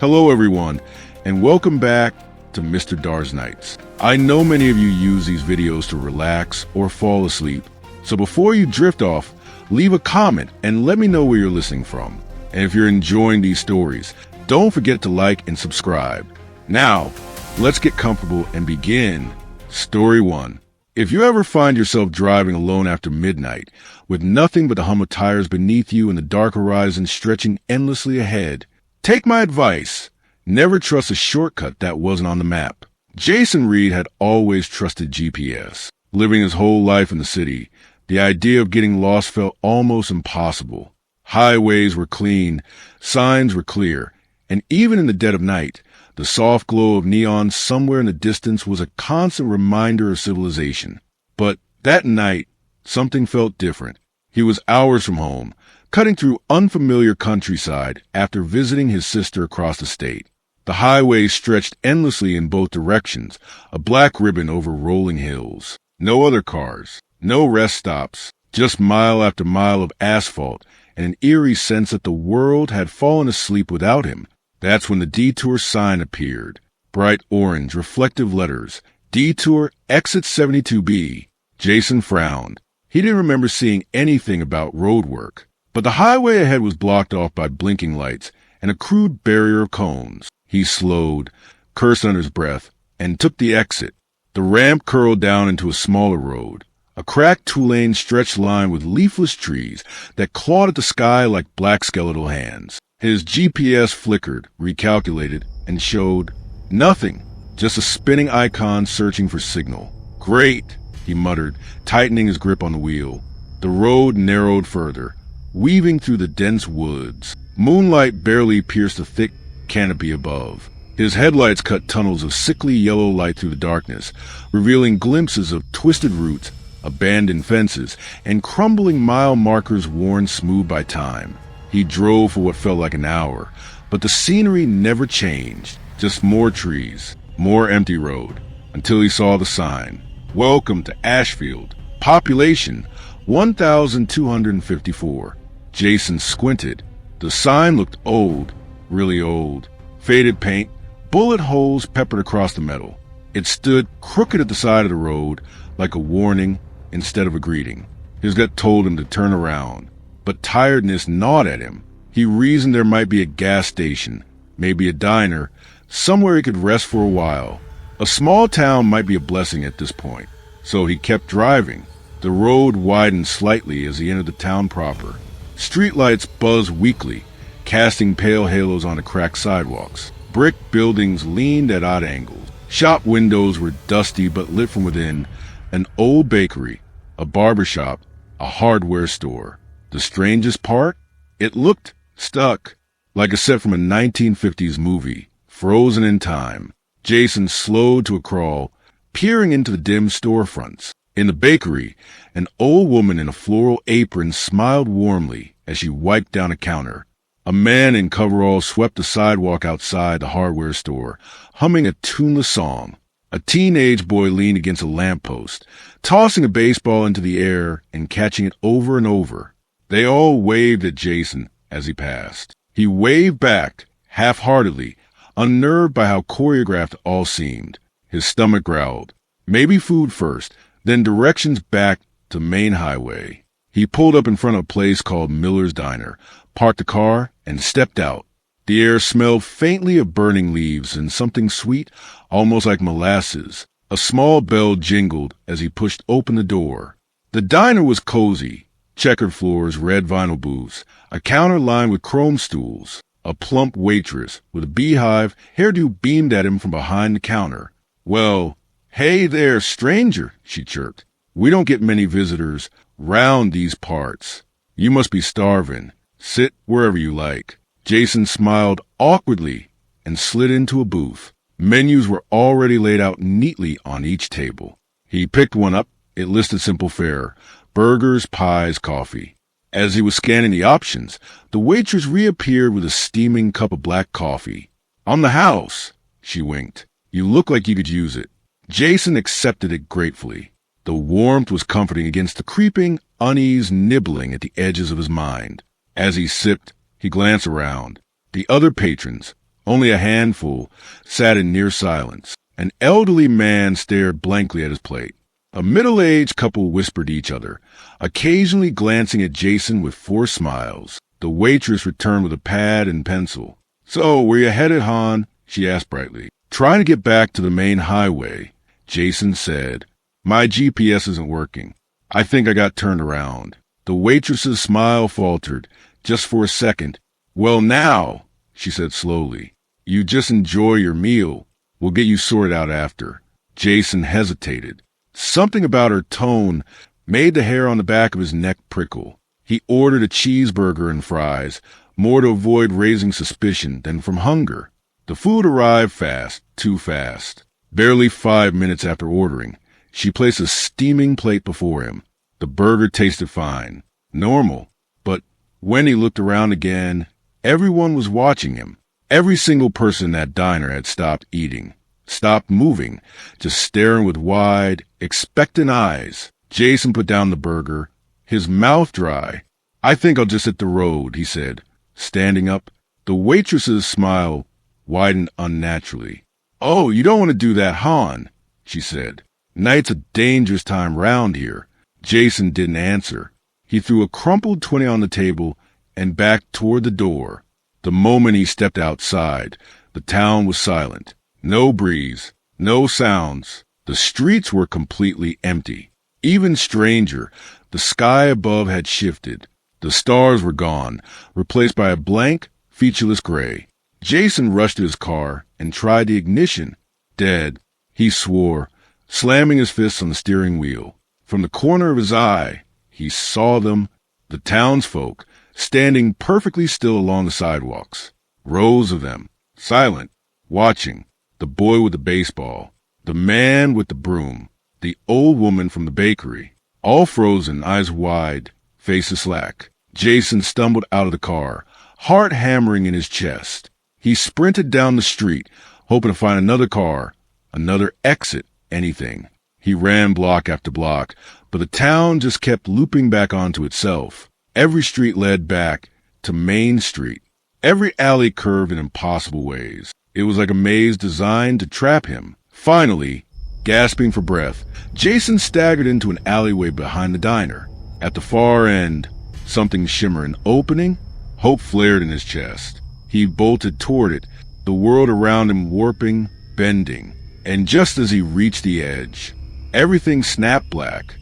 Hello everyone, and welcome back to Mr. DarXnights. I know many of you use these videos to relax or fall asleep, so before you drift off, leave a comment and let me know where you're listening from. And if you're enjoying these stories, don't forget to like and subscribe. Now, let's get comfortable and begin. Story 1. If you ever find yourself driving alone after midnight, with nothing but the hum of tires beneath you and the dark horizon stretching endlessly ahead, take my advice. Never trust a shortcut that wasn't on the map. Jason Reed had always trusted GPS. Living his whole life in the city, the idea of getting lost felt almost impossible. Highways were clean, signs were clear, and even in the dead of night, the soft glow of neon somewhere in the distance was a constant reminder of civilization. But that night, something felt different. He was hours from home, cutting through unfamiliar countryside after visiting his sister across the state. The highway stretched endlessly in both directions, a black ribbon over rolling hills. No other cars, no rest stops, just mile after mile of asphalt and an eerie sense that the world had fallen asleep without him. That's when the detour sign appeared. Bright orange, reflective letters. Detour, exit 72B. Jason frowned. He didn't remember seeing anything about road work. But the highway ahead was blocked off by blinking lights and a crude barrier of cones. He slowed, cursed under his breath, and took the exit. The ramp curled down into a smaller road, a cracked two-lane stretch line with leafless trees that clawed at the sky like black skeletal hands. His GPS flickered, recalculated, and showed nothing, just a spinning icon searching for signal. Great, he muttered, tightening his grip on the wheel. The road narrowed further, weaving through the dense woods. Moonlight barely pierced the thick canopy above. His headlights cut tunnels of sickly yellow light through the darkness, revealing glimpses of twisted roots, abandoned fences, and crumbling mile markers worn smooth by time. He drove for what felt like an hour, but the scenery never changed. Just more trees, more empty road, until he saw the sign. Welcome to Ashfield. Population 1,254. Jason squinted. The sign looked old, really old. Faded paint, bullet holes peppered across the metal. It stood crooked at the side of the road, like a warning instead of a greeting. His gut told him to turn around, but tiredness gnawed at him. He reasoned there might be a gas station, maybe a diner, somewhere he could rest for a while. A small town might be a blessing at this point. So he kept driving. The road widened slightly as he entered the town proper. Streetlights buzzed weakly, casting pale halos on the cracked sidewalks. Brick buildings leaned at odd angles. Shop windows were dusty but lit from within. An old bakery, a barber shop, a hardware store. The strangest part? It looked stuck, like a set from a 1950s movie, frozen in time. Jason slowed to a crawl, peering into the dim storefronts. In the bakery, an old woman in a floral apron smiled warmly as she wiped down a counter. A man in coveralls swept the sidewalk outside the hardware store, humming a tuneless song. A teenage boy leaned against a lamppost, tossing a baseball into the air and catching it over and over. They all waved at Jason as he passed. He waved back, half-heartedly, unnerved by how choreographed it all seemed. His stomach growled. Maybe food first, then directions back to main highway. He pulled up in front of a place called Miller's Diner, parked the car, and stepped out. The air smelled faintly of burning leaves and something sweet, almost like molasses. A small bell jingled as he pushed open the door. The diner was cozy. Checkered floors, red vinyl booths, a counter lined with chrome stools. A plump waitress with a beehive hairdo beamed at him from behind the counter. Well, hey there, stranger, she chirped. We don't get many visitors round these parts. You must be starving. Sit wherever you like. Jason smiled awkwardly and slid into a booth. Menus were already laid out neatly on each table. He picked one up. It listed simple fare: burgers, pies, coffee. As he was scanning the options, the waitress reappeared with a steaming cup of black coffee. On the house, she winked. You look like you could use it. Jason accepted it gratefully. The warmth was comforting against the creeping unease nibbling at the edges of his mind. As he sipped, he glanced around. The other patrons, Only a handful sat in near silence. An elderly man stared blankly at his plate. A middle-aged couple whispered to each other, occasionally glancing at Jason with forced smiles. The waitress returned with a pad and pencil. "So, where you headed, Han?" she asked brightly. "Trying to get back to the main highway," Jason said. "My GPS isn't working. I think I got turned around." The waitress's smile faltered, just for a second. "Well, now," she said slowly, "you just enjoy your meal. We'll get you sorted out after." Jason hesitated. Something about her tone made the hair on the back of his neck prickle. He ordered a cheeseburger and fries, more to avoid raising suspicion than from hunger. The food arrived fast, too fast. Barely 5 minutes after ordering, she placed a steaming plate before him. The burger tasted fine, normal, but when he looked around again, everyone was watching him. Every single person in that diner had stopped eating, stopped moving, just staring with wide, expectant eyes. Jason put down the burger, his mouth dry. "I think I'll just hit the road," he said, standing up. The waitress's smile widened unnaturally. "Oh, you don't want to do that, Han," she said. "Night's a dangerous time round here." Jason didn't answer. He threw a crumpled 20 on the table and backed toward the door. The moment he stepped outside, the town was silent. No breeze, no sounds. The streets were completely empty. Even stranger, the sky above had shifted. The stars were gone, replaced by a blank, featureless gray. Jason rushed to his car and tried the ignition. Dead, he swore, slamming his fists on the steering wheel. From the corner of his eye, he saw them, the townsfolk, standing perfectly still along the sidewalks. Rows of them, silent, watching. The boy with the baseball, the man with the broom, the old woman from the bakery, all frozen, eyes wide, faces slack. Jason stumbled out of the car, heart hammering in his chest. He sprinted down the street, hoping to find another car, another exit, anything. He ran block after block, but the town just kept looping back onto itself. Every street led back to Main Street. Every alley curved in impossible ways. It was like a maze designed to trap him. Finally, gasping for breath, Jason staggered into an alleyway behind the diner. At the far end, something shimmered. An opening? Hope flared in his chest. He bolted toward it, the world around him warping, bending. And just as he reached the edge, everything snapped black.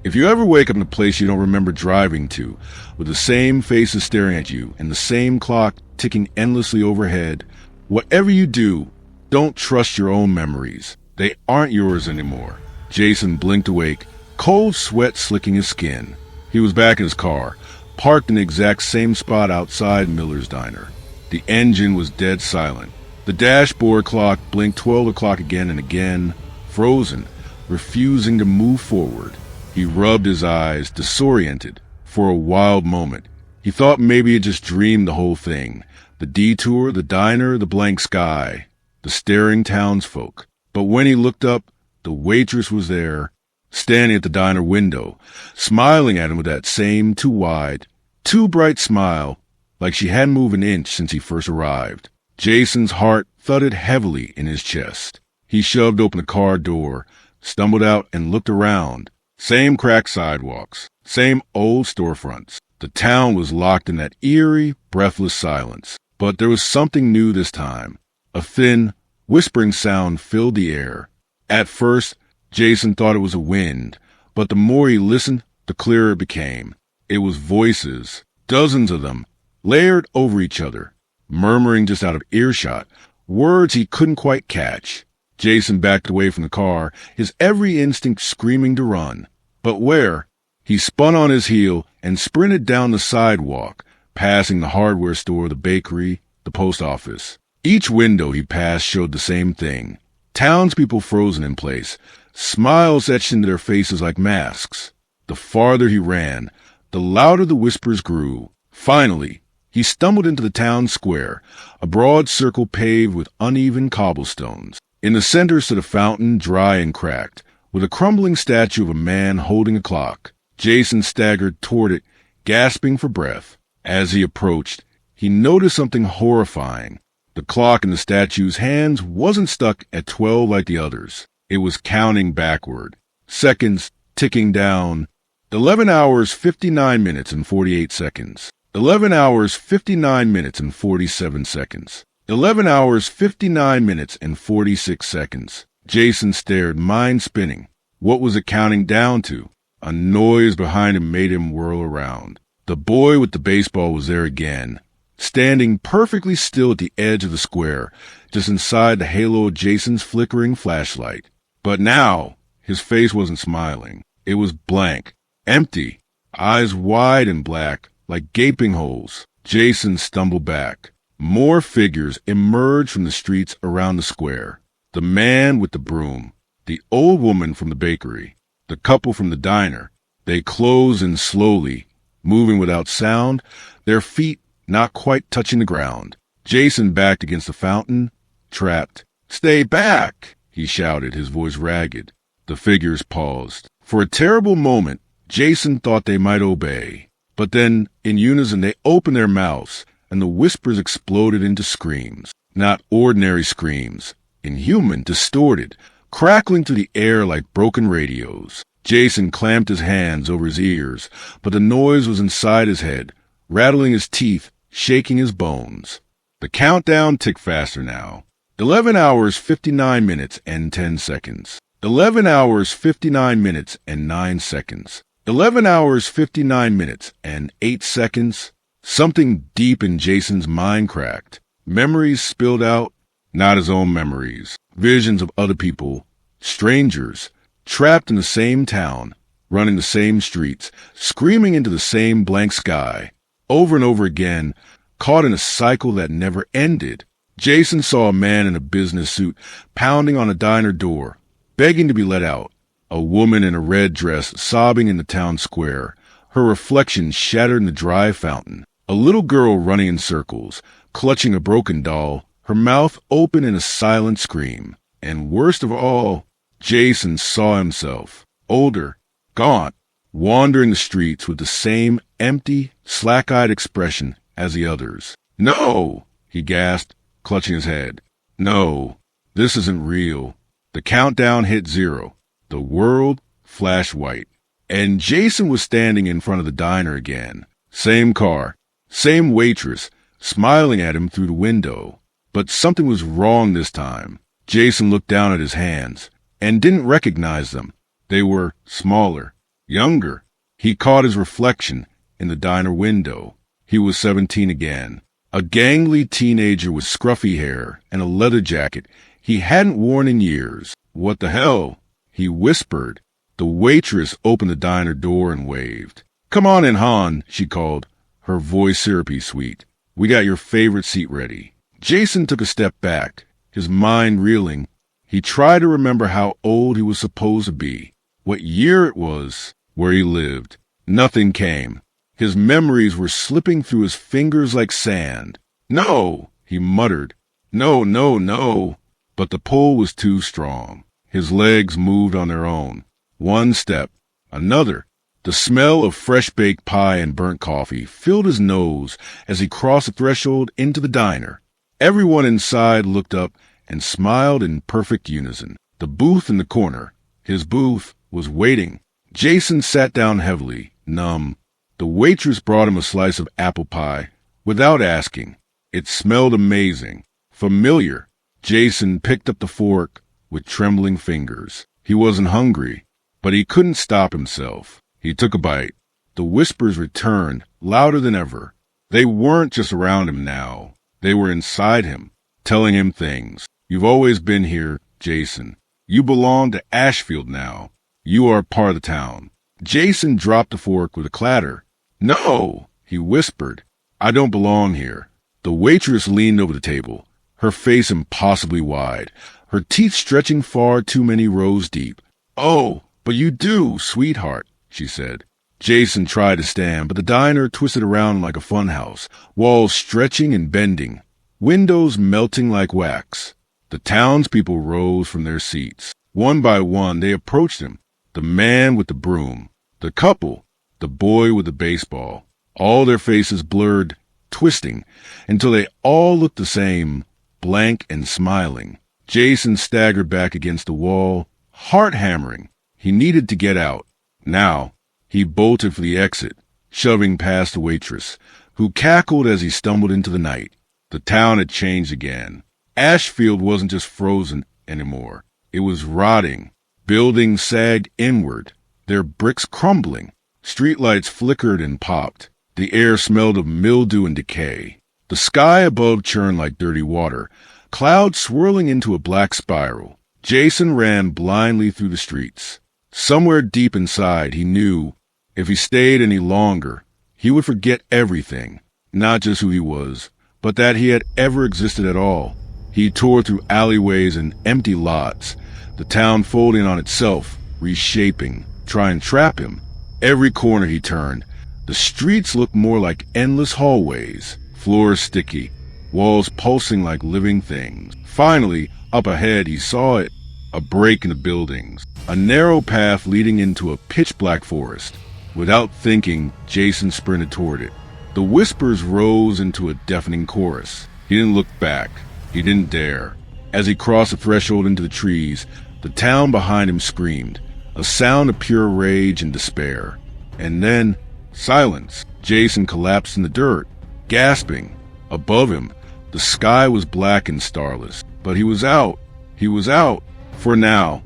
If you ever wake up in a place you don't remember driving to, with the same faces staring at you and the same clock ticking endlessly overhead, whatever you do, don't trust your own memories. They aren't yours anymore. Jason blinked awake, cold sweat slicking his skin. He was back in his car, parked in the exact same spot outside Miller's diner. The engine was dead silent. The dashboard clock blinked 12 o'clock again and again, frozen, refusing to move forward. He rubbed his eyes, disoriented. For a wild moment, he thought maybe he had just dreamed the whole thing. The detour, the diner, the blank sky, the staring townsfolk. But when he looked up, the waitress was there, standing at the diner window, smiling at him with that same too wide, too bright smile, like she hadn't moved an inch since he first arrived. Jason's heart thudded heavily in his chest. He shoved open the car door, stumbled out, and looked around. Same cracked sidewalks, same old storefronts. The town was locked in that eerie, breathless silence. But there was something new this time. A thin, whispering sound filled the air. At first, Jason thought it was a wind, but the more he listened, the clearer it became. It was voices, dozens of them, layered over each other, murmuring just out of earshot, words he couldn't quite catch. Jason backed away from the car, his every instinct screaming to run. But where? He spun on his heel and sprinted down the sidewalk, passing the hardware store, the bakery, the post office. Each window he passed showed the same thing. Townspeople frozen in place, smiles etched into their faces like masks. The farther he ran, the louder the whispers grew. Finally, he stumbled into the town square, a broad circle paved with uneven cobblestones. In the center stood a fountain, dry and cracked, with a crumbling statue of a man holding a clock. Jason staggered toward it, gasping for breath. As he approached, he noticed something horrifying. The clock in the statue's hands wasn't stuck at 12 like the others. It was counting backward, seconds ticking down. 11 hours, 59 minutes and 48 seconds. 11 hours, 59 minutes and 47 seconds. 11 hours, 59 minutes and 46 seconds. Jason stared, mind spinning. What was it counting down to? A noise behind him made him whirl around. The boy with the baseball was there again, standing perfectly still at the edge of the square, just inside the halo of Jason's flickering flashlight. But now, his face wasn't smiling. It was blank, empty, eyes wide and black, like gaping holes. Jason stumbled back. More figures emerged from the streets around the square. The man with the broom, the old woman from the bakery, the couple from the diner. They closed in slowly, moving without sound, their feet not quite touching the ground. Jason backed against the fountain, trapped. "Stay back!" he shouted, his voice ragged. The figures paused. For a terrible moment, Jason thought they might obey. But then, in unison, they opened their mouths, and the whispers exploded into screams. Not ordinary screams. Inhuman, distorted, crackling through the air like broken radios. Jason clamped his hands over his ears, but the noise was inside his head, rattling his teeth, shaking his bones. The countdown ticked faster now. 11 hours, 59 minutes and 10 seconds. 11 hours, 59 minutes and 9 seconds. 11 hours, 59 minutes and 8 seconds. Something deep in Jason's mind cracked. Memories spilled out, not his own memories. Visions of other people, strangers, trapped in the same town, running the same streets, screaming into the same blank sky. Over and over again, caught in a cycle that never ended. Jason saw a man in a business suit pounding on a diner door, begging to be let out. A woman in a red dress sobbing in the town square, her reflection shattered in the dry fountain. A little girl running in circles, clutching a broken doll, her mouth open in a silent scream. And worst of all, Jason saw himself, older, gaunt, wandering the streets with the same empty, slack-eyed expression as the others. "No!" he gasped, clutching his head. "No, this isn't real." The countdown hit 0. The world flashed white. And Jason was standing in front of the diner again. Same car, same waitress, smiling at him through the window. But something was wrong this time. Jason looked down at his hands and didn't recognize them. They were smaller, younger. He caught his reflection in the diner window. He was 17 again, a gangly teenager with scruffy hair and a leather jacket he hadn't worn in years. "What the hell?" he whispered. The waitress opened the diner door and waved. "Come on in, Han," she called, her voice syrupy sweet. "We got your favorite seat ready." Jason took a step back, his mind reeling. He tried to remember how old he was supposed to be, what year it was, where he lived. Nothing came. His memories were slipping through his fingers like sand. "No," he muttered. "No, no, no." But the pull was too strong. His legs moved on their own. One step, another. The smell of fresh-baked pie and burnt coffee filled his nose as he crossed the threshold into the diner. Everyone inside looked up and smiled in perfect unison. The booth in the corner, his booth, was waiting. Jason sat down heavily, numb. The waitress brought him a slice of apple pie, without asking. It smelled amazing, familiar. Jason picked up the fork with trembling fingers. He wasn't hungry, but he couldn't stop himself. He took a bite. The whispers returned, louder than ever. They weren't just around him now. They were inside him, telling him things. "You've always been here, Jason. You belong to Ashfield now. You are part of the town." Jason dropped the fork with a clatter. "No," he whispered. "I don't belong here." The waitress leaned over the table, her face impossibly wide, her teeth stretching far too many rows deep. "Oh, but you do, sweetheart," she said. Jason tried to stand, but the diner twisted around like a funhouse, walls stretching and bending, windows melting like wax. The townspeople rose from their seats. One by one, they approached him. The man with the broom, the couple, the boy with the baseball. All their faces blurred, twisting, until they all looked the same, blank and smiling. Jason staggered back against the wall, heart hammering. He needed to get out. Now, he bolted for the exit, shoving past the waitress, who cackled as he stumbled into the night. The town had changed again. Ashfield wasn't just frozen anymore. It was rotting. Buildings sagged inward, their bricks crumbling. Streetlights flickered and popped. The air smelled of mildew and decay. The sky above churned like dirty water, clouds swirling into a black spiral. Jason ran blindly through the streets. Somewhere deep inside, he knew if he stayed any longer, he would forget everything, not just who he was, but that he had ever existed at all. He tore through alleyways and empty lots, the town folding on itself, reshaping, trying to trap him. Every corner he turned, the streets looked more like endless hallways, floors sticky, walls pulsing like living things. Finally, up ahead, he saw it, a break in the buildings, a narrow path leading into a pitch-black forest. Without thinking, Jason sprinted toward it. The whispers rose into a deafening chorus. He didn't look back. He didn't dare. As he crossed the threshold into the trees, the town behind him screamed, a sound of pure rage and despair. And then, silence. Jason collapsed in the dirt, gasping. Above him, the sky was black and starless. But he was out. He was out. For now.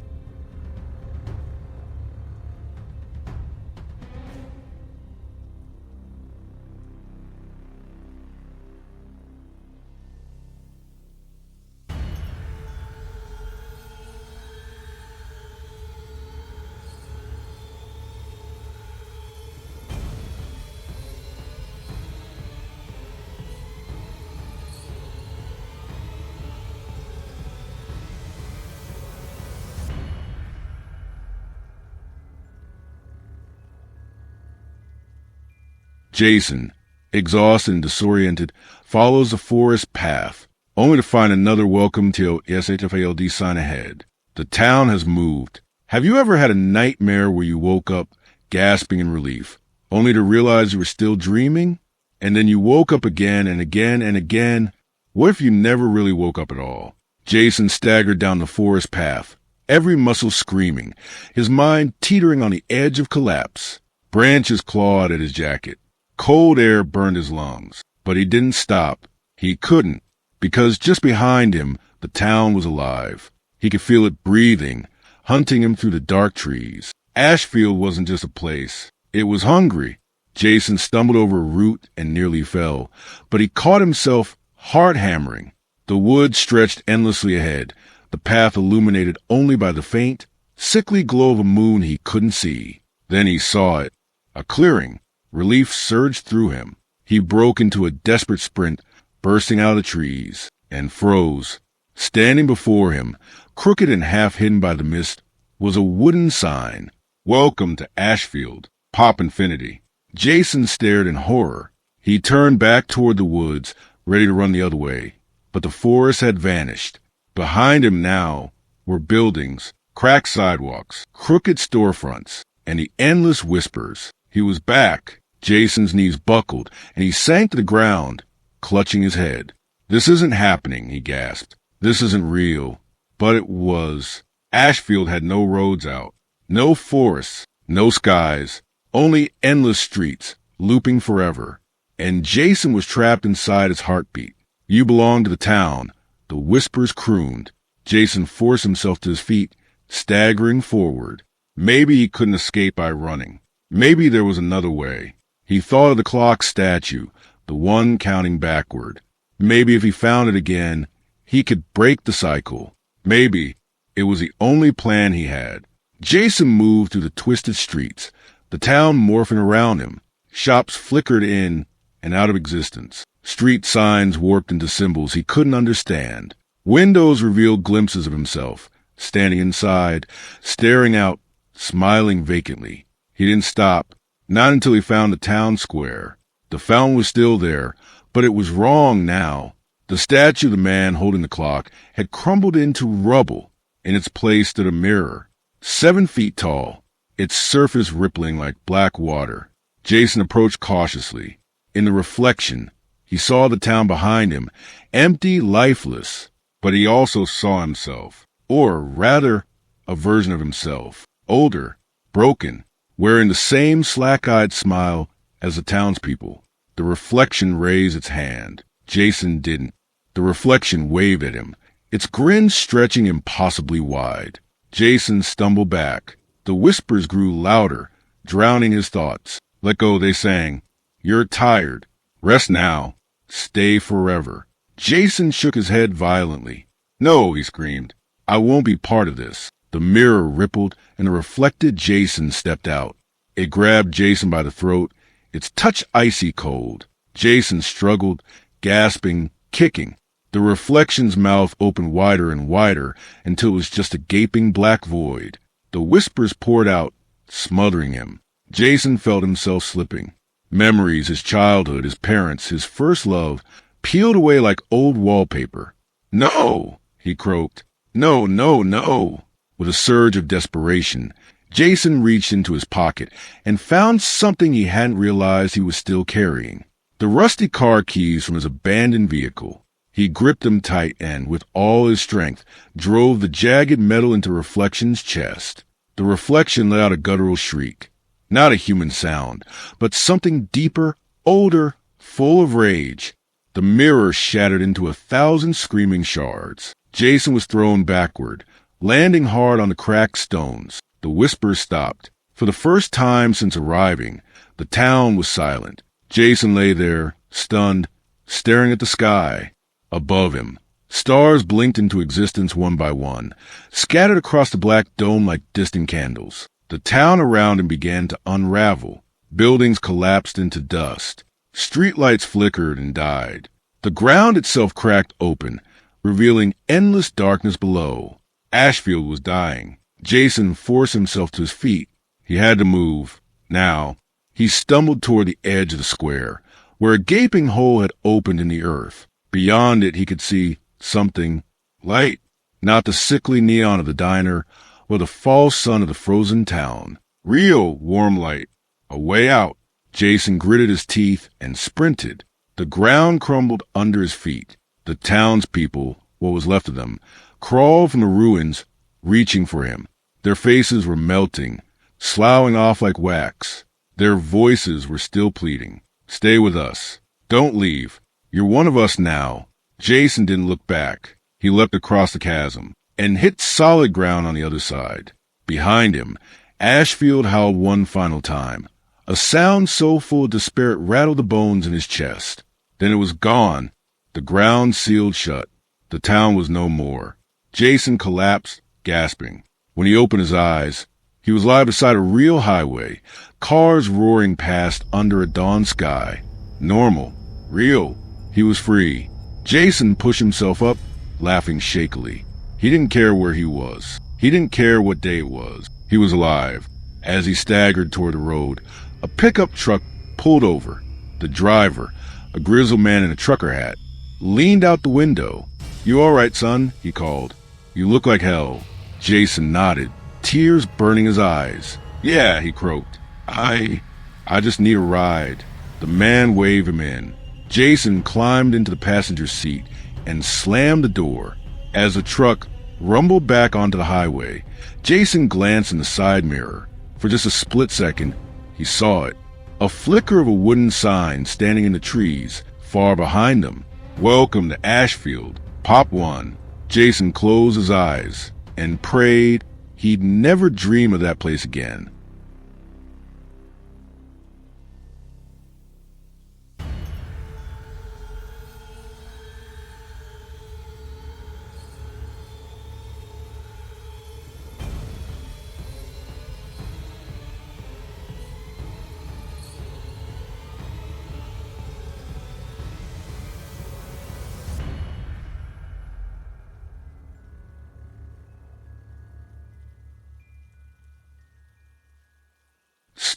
Jason, exhausted and disoriented, follows the forest path, only to find another welcome to SHFALD sign ahead. The town has moved. Have you ever had a nightmare where you woke up gasping in relief, only to realize you were still dreaming? And then you woke up again and again and again? What if you never really woke up at all? Jason staggered down the forest path, every muscle screaming, his mind teetering on the edge of collapse. Branches clawed at his jacket. Cold air burned his lungs, but he didn't stop. He couldn't, because just behind him, the town was alive. He could feel it breathing, hunting him through the dark trees. Ashfield wasn't just a place. It was hungry. Jason stumbled over a root and nearly fell, but he caught himself hard hammering. The woods stretched endlessly ahead, the path illuminated only by the faint, sickly glow of a moon he couldn't see. Then he saw it. A clearing. Relief surged through him. He broke into a desperate sprint, bursting out of the trees, and froze. Standing before him, crooked and half hidden by the mist, was a wooden sign. "Welcome to Ashfield, Pop Infinity." Jason stared in horror. He turned back toward the woods, ready to run the other way. But the forest had vanished. Behind him now were buildings, cracked sidewalks, crooked storefronts, and the endless whispers. He was back. Jason's knees buckled, and he sank to the ground, clutching his head. "This isn't happening," he gasped. "This isn't real." But it was. Ashfield had no roads out, no forests, no skies, only endless streets, looping forever. And Jason was trapped inside his heartbeat. "You belong to the town," the whispers crooned. Jason forced himself to his feet, staggering forward. Maybe he couldn't escape by running. Maybe there was another way. He thought of the clock statue, the one counting backward. Maybe if he found it again, he could break the cycle. Maybe it was the only plan he had. Jason moved through the twisted streets, the town morphing around him. Shops flickered in, and out of existence. Street signs warped into symbols he couldn't understand. Windows revealed glimpses of himself, standing inside, staring out, smiling vacantly. He didn't stop, not until he found the town square. The fountain was still there, but it was wrong now. The statue of the man holding the clock had crumbled into rubble. In its place stood a mirror, 7 feet tall, its surface rippling like black water. Jason approached cautiously. In the reflection, he saw the town behind him, empty, lifeless, but he also saw himself, or rather, a version of himself, older, broken, wearing the same slack-eyed smile as the townspeople. The reflection raised its hand. Jason didn't. The reflection waved at him, its grin stretching impossibly wide. Jason stumbled back. The whispers grew louder, drowning his thoughts. "Let go," they sang. "You're tired. Rest now. Stay forever." Jason shook his head violently. "No," he screamed. "I won't be part of this." The mirror rippled, and the reflected Jason stepped out. It grabbed Jason by the throat, its touch icy cold. Jason struggled, gasping, kicking. The reflection's mouth opened wider and wider until it was just a gaping black void. The whispers poured out, smothering him. Jason felt himself slipping. Memories, his childhood, his parents, his first love, peeled away like old wallpaper. "No!" he croaked. "No, no, no!" With a surge of desperation, Jason reached into his pocket and found something he hadn't realized he was still carrying. The rusty car keys from his abandoned vehicle. He gripped them tight and, with all his strength, drove the jagged metal into Reflection's chest. The Reflection let out a guttural shriek. Not a human sound, but something deeper, older, full of rage. The mirror shattered into 1,000 screaming shards. Jason was thrown backward, landing hard on the cracked stones. The whispers stopped. For the first time since arriving, the town was silent. Jason lay there, stunned, staring at the sky. Above him, stars blinked into existence one by one, scattered across the black dome like distant candles. The town around him began to unravel. Buildings collapsed into dust. Streetlights flickered and died. The ground itself cracked open, revealing endless darkness below. Ashfield was dying. Jason forced himself to his feet. He had to move. Now, he stumbled toward the edge of the square, where a gaping hole had opened in the earth. Beyond it, he could see something. Light. Not the sickly neon of the diner, or the false sun of the frozen town. Real, warm light. A way out. Jason gritted his teeth and sprinted. The ground crumbled under his feet. The townspeople, what was left of them, crawled from the ruins, reaching for him. Their faces were melting, sloughing off like wax. Their voices were still pleading. "Stay with us. Don't leave. You're one of us now." Jason didn't look back. He leapt across the chasm and hit solid ground on the other side. Behind him, Ashfield howled one final time, a sound so full of despair it rattled the bones in his chest. Then it was gone. The ground sealed shut. The town was no more. Jason collapsed, gasping. When he opened his eyes, he was lying beside a real highway, cars roaring past under a dawn sky. Normal. Real. He was free. Jason pushed himself up, laughing shakily. He didn't care where he was. He didn't care what day it was. He was alive. As he staggered toward the road, a pickup truck pulled over. The driver, a grizzled man in a trucker hat, leaned out the window. "You all right, son?" he called. "You look like hell." Jason nodded, tears burning his eyes. "Yeah," he croaked. I just need a ride." The man waved him in. Jason climbed into the passenger seat and slammed the door. As the truck rumbled back onto the highway, Jason glanced in the side mirror. For just a split second, he saw it. A flicker of a wooden sign standing in the trees far behind them. "Welcome to Ashfield. Pop one." Jason closed his eyes and prayed he'd never dream of that place again.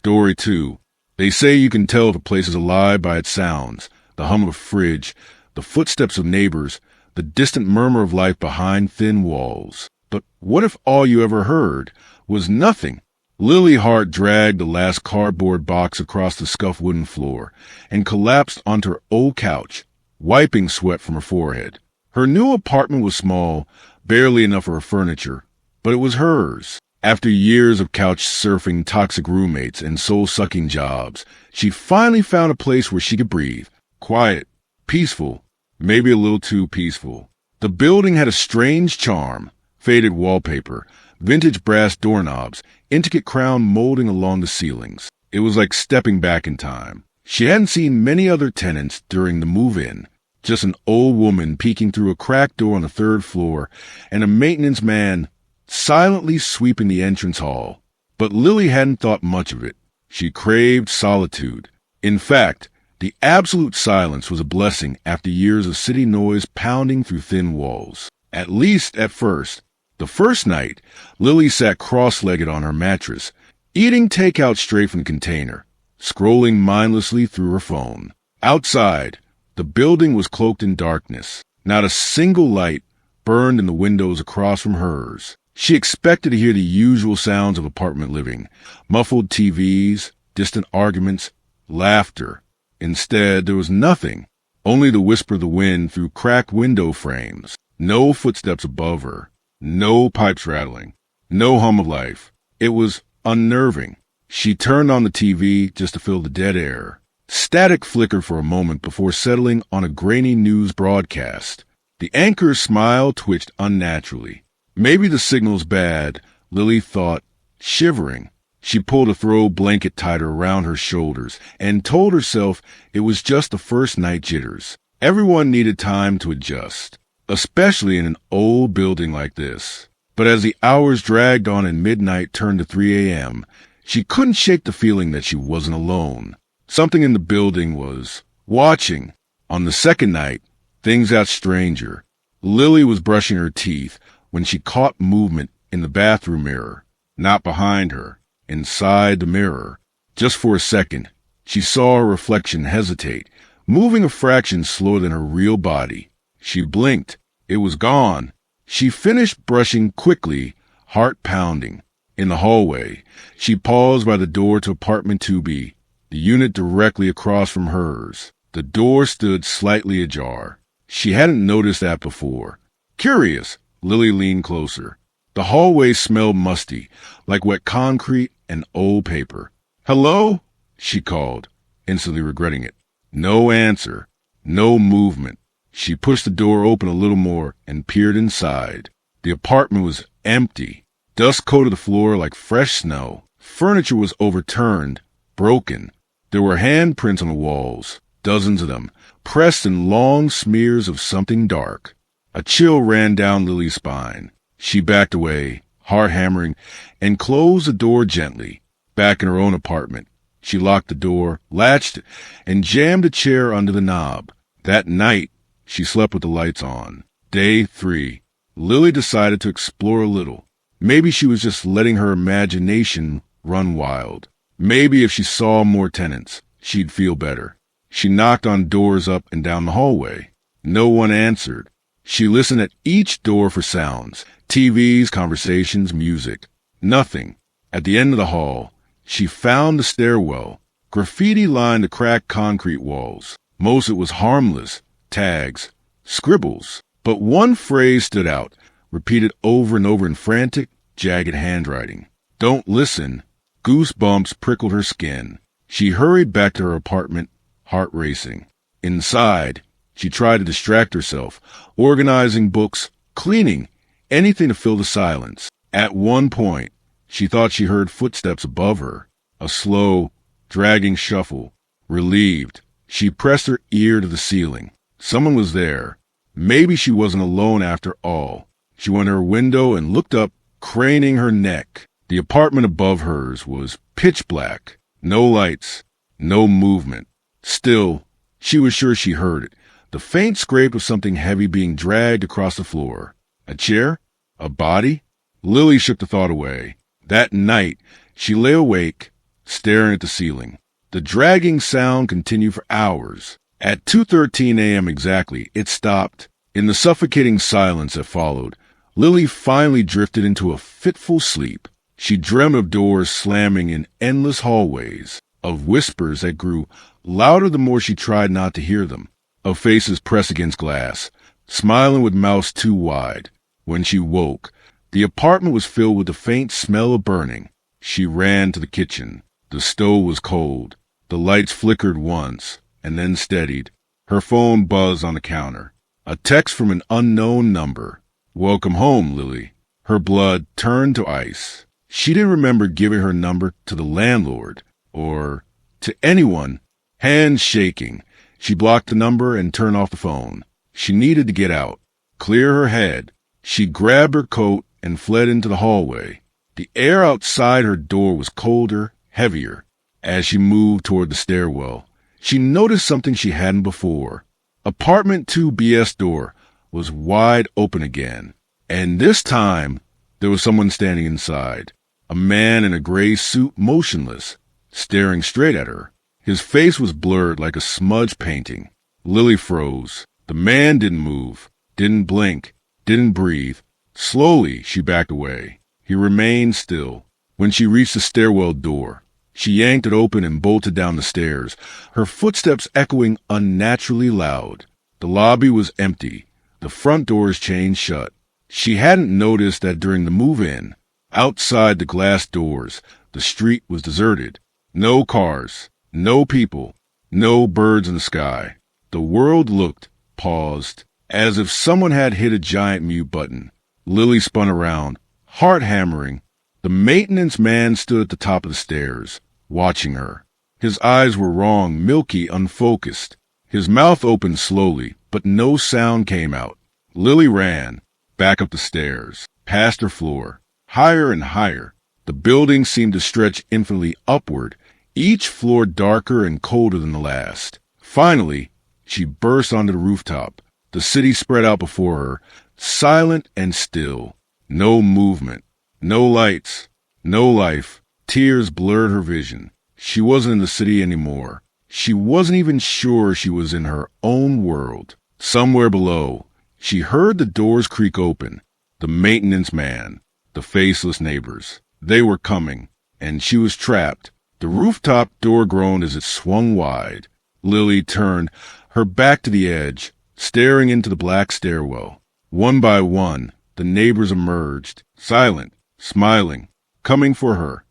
Story 2. They say you can tell if a place is alive by its sounds, the hum of a fridge, the footsteps of neighbors, the distant murmur of life behind thin walls. But what if all you ever heard was nothing? Lily Hart dragged the last cardboard box across the scuffed wooden floor and collapsed onto her old couch, wiping sweat from her forehead. Her new apartment was small, barely enough for her furniture, but it was hers. After years of couch surfing, toxic roommates, and soul-sucking jobs, she finally found a place where she could breathe. Quiet, peaceful, maybe a little too peaceful. The building had a strange charm. Faded wallpaper, vintage brass doorknobs, intricate crown molding along the ceilings. It was like stepping back in time. She hadn't seen many other tenants during the move-in. Just an old woman peeking through a cracked door on the third floor, and a maintenance man silently sweeping the entrance hall. But Lily hadn't thought much of it. She craved solitude. In fact, the absolute silence was a blessing after years of city noise pounding through thin walls. At least at first. The first night, Lily sat cross-legged on her mattress, eating takeout straight from the container, scrolling mindlessly through her phone. Outside, the building was cloaked in darkness. Not a single light burned in the windows across from hers. She expected to hear the usual sounds of apartment living, muffled TVs, distant arguments, laughter. Instead, there was nothing, only the whisper of the wind through cracked window frames. No footsteps above her, no pipes rattling, no hum of life. It was unnerving. She turned on the TV just to fill the dead air. Static flickered for a moment before settling on a grainy news broadcast. The anchor's smile twitched unnaturally. Maybe the signal's bad, Lily thought, shivering. She pulled a throw blanket tighter around her shoulders and told herself it was just the first night jitters. Everyone needed time to adjust, especially in an old building like this. But as the hours dragged on and midnight turned to 3 a.m., she couldn't shake the feeling that she wasn't alone. Something in the building was watching. On the second night, things got stranger. Lily was brushing her teeth when she caught movement in the bathroom mirror, not behind her, inside the mirror. Just for a second, she saw her reflection hesitate, moving a fraction slower than her real body. She blinked. It was gone. She finished brushing quickly, heart pounding. In the hallway, she paused by the door to apartment 2B, the unit directly across from hers. The door stood slightly ajar. She hadn't noticed that before. Curious, Lily leaned closer. The hallway smelled musty, like wet concrete and old paper. "Hello?" she called, instantly regretting it. No answer. No movement. She pushed the door open a little more and peered inside. The apartment was empty. Dust coated the floor like fresh snow. Furniture was overturned, broken. There were handprints on the walls, dozens of them, pressed in long smears of something dark. A chill ran down Lily's spine. She backed away, heart hammering, and closed the door gently. Back in her own apartment, she locked the door, latched it, and jammed a chair under the knob. That night, she slept with the lights on. Day 3. Lily decided to explore a little. Maybe she was just letting her imagination run wild. Maybe if she saw more tenants, she'd feel better. She knocked on doors up and down the hallway. No one answered. She listened at each door for sounds, TVs, conversations, music. Nothing. At the end of the hall, she found the stairwell. Graffiti lined the cracked concrete walls. Most of it was harmless, tags, scribbles. But one phrase stood out, repeated over and over in frantic, jagged handwriting. "Don't listen." Goosebumps prickled her skin. She hurried back to her apartment, heart racing. Inside, she tried to distract herself, organizing books, cleaning, anything to fill the silence. At one point, she thought she heard footsteps above her, a slow, dragging shuffle. Relieved, she pressed her ear to the ceiling. Someone was there. Maybe she wasn't alone after all. She went to her window and looked up, craning her neck. The apartment above hers was pitch black. No lights, no movement. Still, she was sure she heard it. The faint scrape of something heavy being dragged across the floor. A chair? A body? Lily shook the thought away. That night, she lay awake, staring at the ceiling. The dragging sound continued for hours. At 2:13 a.m. exactly, it stopped. In the suffocating silence that followed, Lily finally drifted into a fitful sleep. She dreamed of doors slamming in endless hallways, of whispers that grew louder the more she tried not to hear them, of faces pressed against glass, smiling with mouths too wide. When she woke, the apartment was filled with the faint smell of burning. She ran to the kitchen. The stove was cold. The lights flickered once, and then steadied. Her phone buzzed on the counter. A text from an unknown number. "Welcome home, Lily." Her blood turned to ice. She didn't remember giving her number to the landlord, or to anyone. Hands shaking, she blocked the number and turned off the phone. She needed to get out, clear her head. She grabbed her coat and fled into the hallway. The air outside her door was colder, heavier. As she moved toward the stairwell, she noticed something she hadn't before. Apartment 2B's door was wide open again, and this time there was someone standing inside. A man in a gray suit, motionless, staring straight at her. His face was blurred like a smudge painting. Lily froze. The man didn't move, didn't blink, didn't breathe. Slowly, she backed away. He remained still. When she reached the stairwell door, she yanked it open and bolted down the stairs, her footsteps echoing unnaturally loud. The lobby was empty. The front doors chained shut. She hadn't noticed that during the move-in. Outside the glass doors, the street was deserted. No cars, no people, no birds in the sky. The world looked, paused, as if someone had hit a giant mute button. Lily spun around, heart hammering. The maintenance man stood at the top of the stairs, watching her. His eyes were wrong, milky, unfocused. His mouth opened slowly, but no sound came out. Lily ran, back up the stairs, past her floor, higher and higher. The building seemed to stretch infinitely upward, each floor darker and colder than the last. Finally, she burst onto the rooftop. The city spread out before her, silent and still. No movement, no lights, no life. Tears blurred her vision. She wasn't in the city anymore. She wasn't even sure she was in her own world. Somewhere below, she heard the doors creak open. The maintenance man, the faceless neighbors. They were coming, and she was trapped. The rooftop door groaned as it swung wide. Lily turned, her back to the edge, staring into the black stairwell. One by one, the neighbors emerged, silent, smiling, coming for her.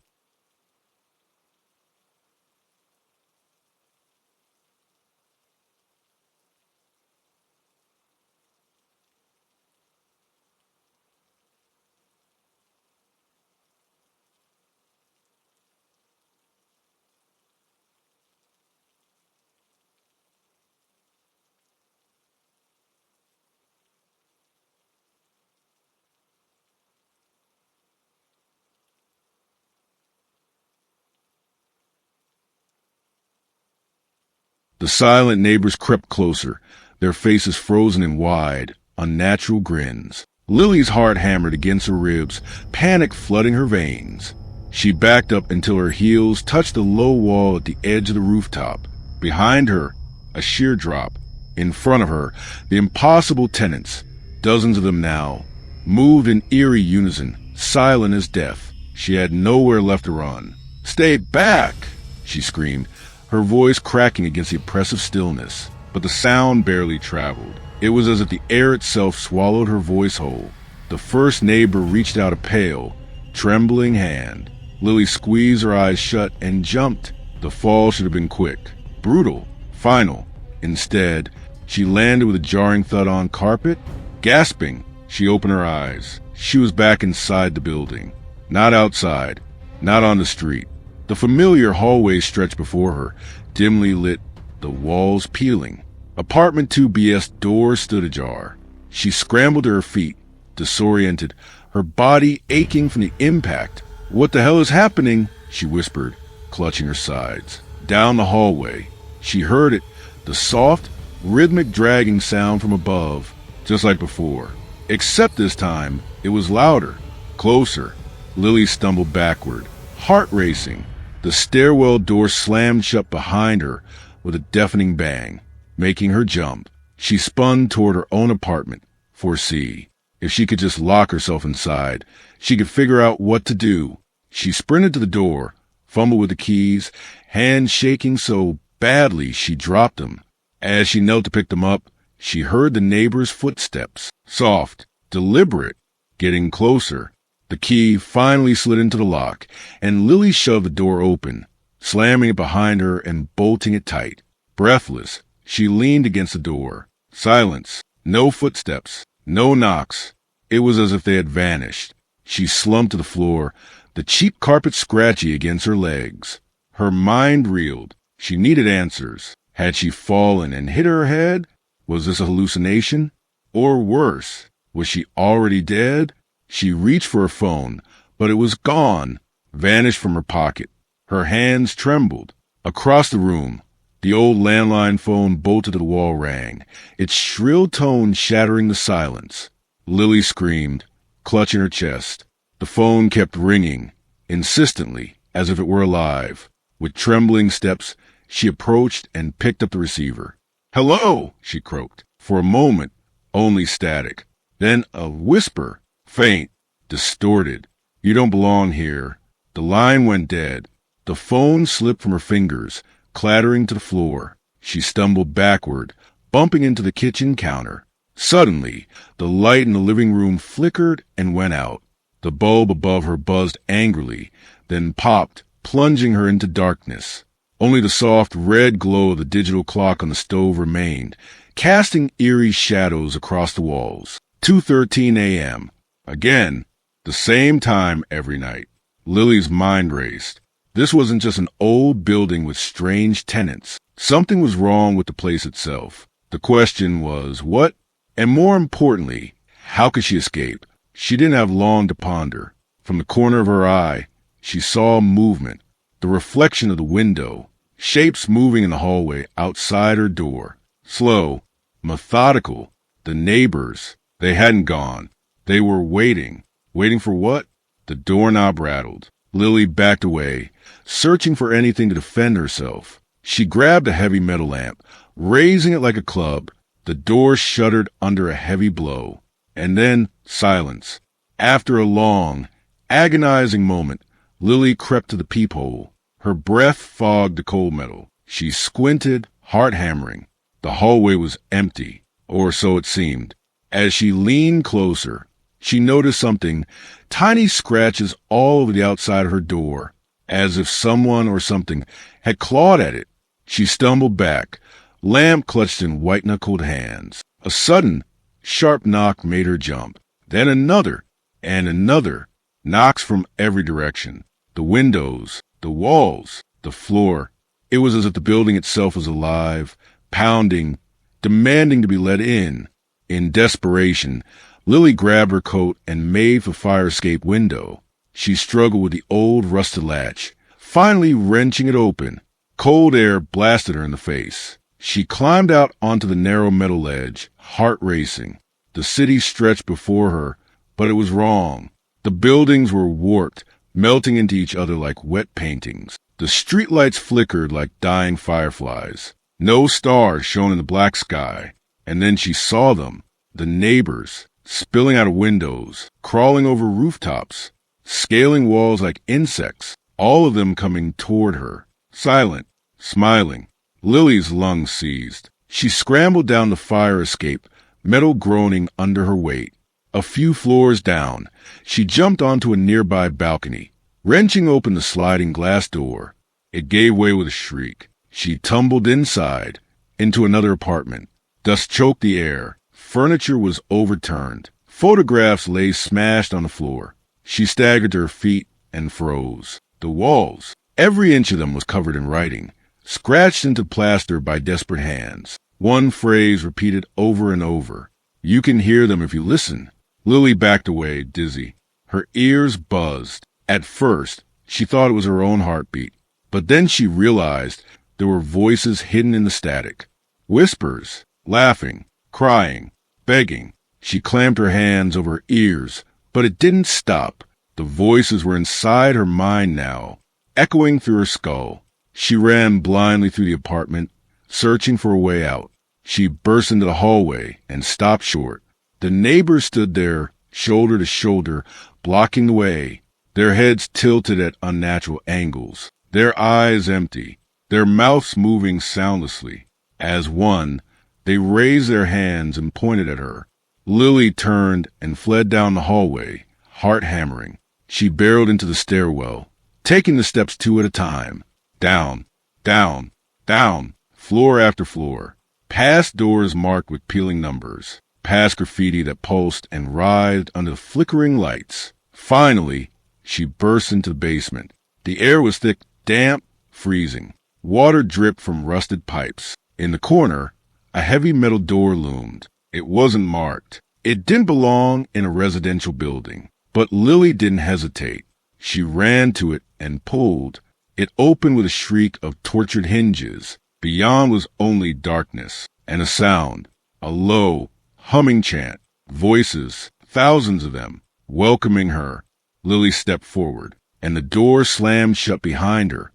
The silent neighbors crept closer, their faces frozen in wide, unnatural grins. Lily's heart hammered against her ribs, panic flooding her veins. She backed up until her heels touched the low wall at the edge of the rooftop. Behind her, a sheer drop. In front of her, the impossible tenants, dozens of them now, moved in eerie unison, silent as death. She had nowhere left to run. "Stay back!" she screamed, her voice cracking against the oppressive stillness. But the sound barely traveled. It was as if the air itself swallowed her voice whole. The first neighbor reached out a pale, trembling hand. Lily squeezed her eyes shut and jumped. The fall should have been quick, brutal, final. Instead, she landed with a jarring thud on carpet. Gasping, she opened her eyes. She was back inside the building. Not outside, not on the street. The familiar hallway stretched before her, dimly lit, the walls peeling. Apartment 2B's door stood ajar. She scrambled to her feet, disoriented, her body aching from the impact. "What the hell is happening?" she whispered, clutching her sides. Down the hallway, she heard it, the soft, rhythmic dragging sound from above, just like before. Except this time, it was louder, closer. Lily stumbled backward, heart racing. The stairwell door slammed shut behind her with a deafening bang, making her jump. She spun toward her own apartment. Foresee. If she could just lock herself inside, she could figure out what to do. She sprinted to the door, fumbled with the keys, hands shaking so badly she dropped them. As she knelt to pick them up, she heard the neighbor's footsteps, soft, deliberate, getting closer. The key finally slid into the lock, and Lily shoved the door open, slamming it behind her and bolting it tight. Breathless, she leaned against the door. Silence. No footsteps. No knocks. It was as if they had vanished. She slumped to the floor, the cheap carpet scratchy against her legs. Her mind reeled. She needed answers. Had she fallen and hit her head? Was this a hallucination? Or worse, was she already dead? She reached for her phone, but it was gone, vanished from her pocket. Her hands trembled. Across the room, the old landline phone bolted to the wall rang, its shrill tone shattering the silence. Lily screamed, clutching her chest. The phone kept ringing, insistently, as if it were alive. With trembling steps, she approached and picked up the receiver. "Hello," she croaked. For a moment, only static. Then a whisper, faint, distorted. "You don't belong here." The line went dead. The phone slipped from her fingers, clattering to the floor. She stumbled backward, bumping into the kitchen counter. Suddenly, the light in the living room flickered and went out. The bulb above her buzzed angrily, then popped, plunging her into darkness. Only the soft red glow of the digital clock on the stove remained, casting eerie shadows across the walls. 2:13 a.m. Again, the same time every night. Lily's mind raced. This wasn't just an old building with strange tenants. Something was wrong with the place itself. The question was, what? And more importantly, how could she escape? She didn't have long to ponder. From the corner of her eye, she saw movement, the reflection of the window, shapes moving in the hallway outside her door. Slow, methodical. The neighbors, they hadn't gone. They were waiting. Waiting for what? The doorknob rattled. Lily backed away, searching for anything to defend herself. She grabbed a heavy metal lamp, raising it like a club. The door shuddered under a heavy blow. And then silence. After a long, agonizing moment, Lily crept to the peephole. Her breath fogged the cold metal. She squinted, heart hammering. The hallway was empty, or so it seemed. As she leaned closer, she noticed something, tiny scratches all over the outside of her door, as if someone or something had clawed at it. She stumbled back, lamp clutched in white-knuckled hands. A sudden, sharp knock made her jump. Then another, and another. Knocks from every direction. The windows, the walls, the floor. It was as if the building itself was alive, pounding, demanding to be let in. In desperation, Lily grabbed her coat and made for the fire escape window. She struggled with the old rusted latch, finally wrenching it open. Cold air blasted her in the face. She climbed out onto the narrow metal ledge, heart racing. The city stretched before her, but it was wrong. The buildings were warped, melting into each other like wet paintings. The streetlights flickered like dying fireflies. No stars shone in the black sky. And then she saw them, the neighbors, spilling out of windows, crawling over rooftops, scaling walls like insects, all of them coming toward her, silent, smiling. Lily's lungs seized. She scrambled down the fire escape, metal groaning under her weight. A few floors down, she jumped onto a nearby balcony, wrenching open the sliding glass door. It gave way with a shriek. She tumbled inside, into another apartment. Dust choked the air. Furniture was overturned. Photographs lay smashed on the floor. She staggered to her feet and froze. The walls, every inch of them was covered in writing, scratched into plaster by desperate hands. One phrase repeated over and over. "You can hear them if you listen." Lily backed away, dizzy. Her ears buzzed. At first, she thought it was her own heartbeat. But then she realized there were voices hidden in the static. Whispers, laughing, crying, begging. She clamped her hands over her ears, but it didn't stop. The voices were inside her mind now, echoing through her skull. She ran blindly through the apartment, searching for a way out. She burst into the hallway and stopped short. The neighbors stood there, shoulder to shoulder, blocking the way, their heads tilted at unnatural angles, their eyes empty, their mouths moving soundlessly. As one, they raised their hands and pointed at her. Lily turned and fled down the hallway, heart hammering. She barreled into the stairwell, taking the steps two at a time. Down, down, down, floor after floor, past doors marked with peeling numbers, past graffiti that pulsed and writhed under the flickering lights. Finally, she burst into the basement. The air was thick, damp, freezing. Water dripped from rusted pipes. In the corner, a heavy metal door loomed. It wasn't marked. It didn't belong in a residential building. But Lily didn't hesitate. She ran to it and pulled. It opened with a shriek of tortured hinges. Beyond was only darkness and a sound, a low, humming chant, voices, thousands of them, welcoming her. Lily stepped forward, and the door slammed shut behind her.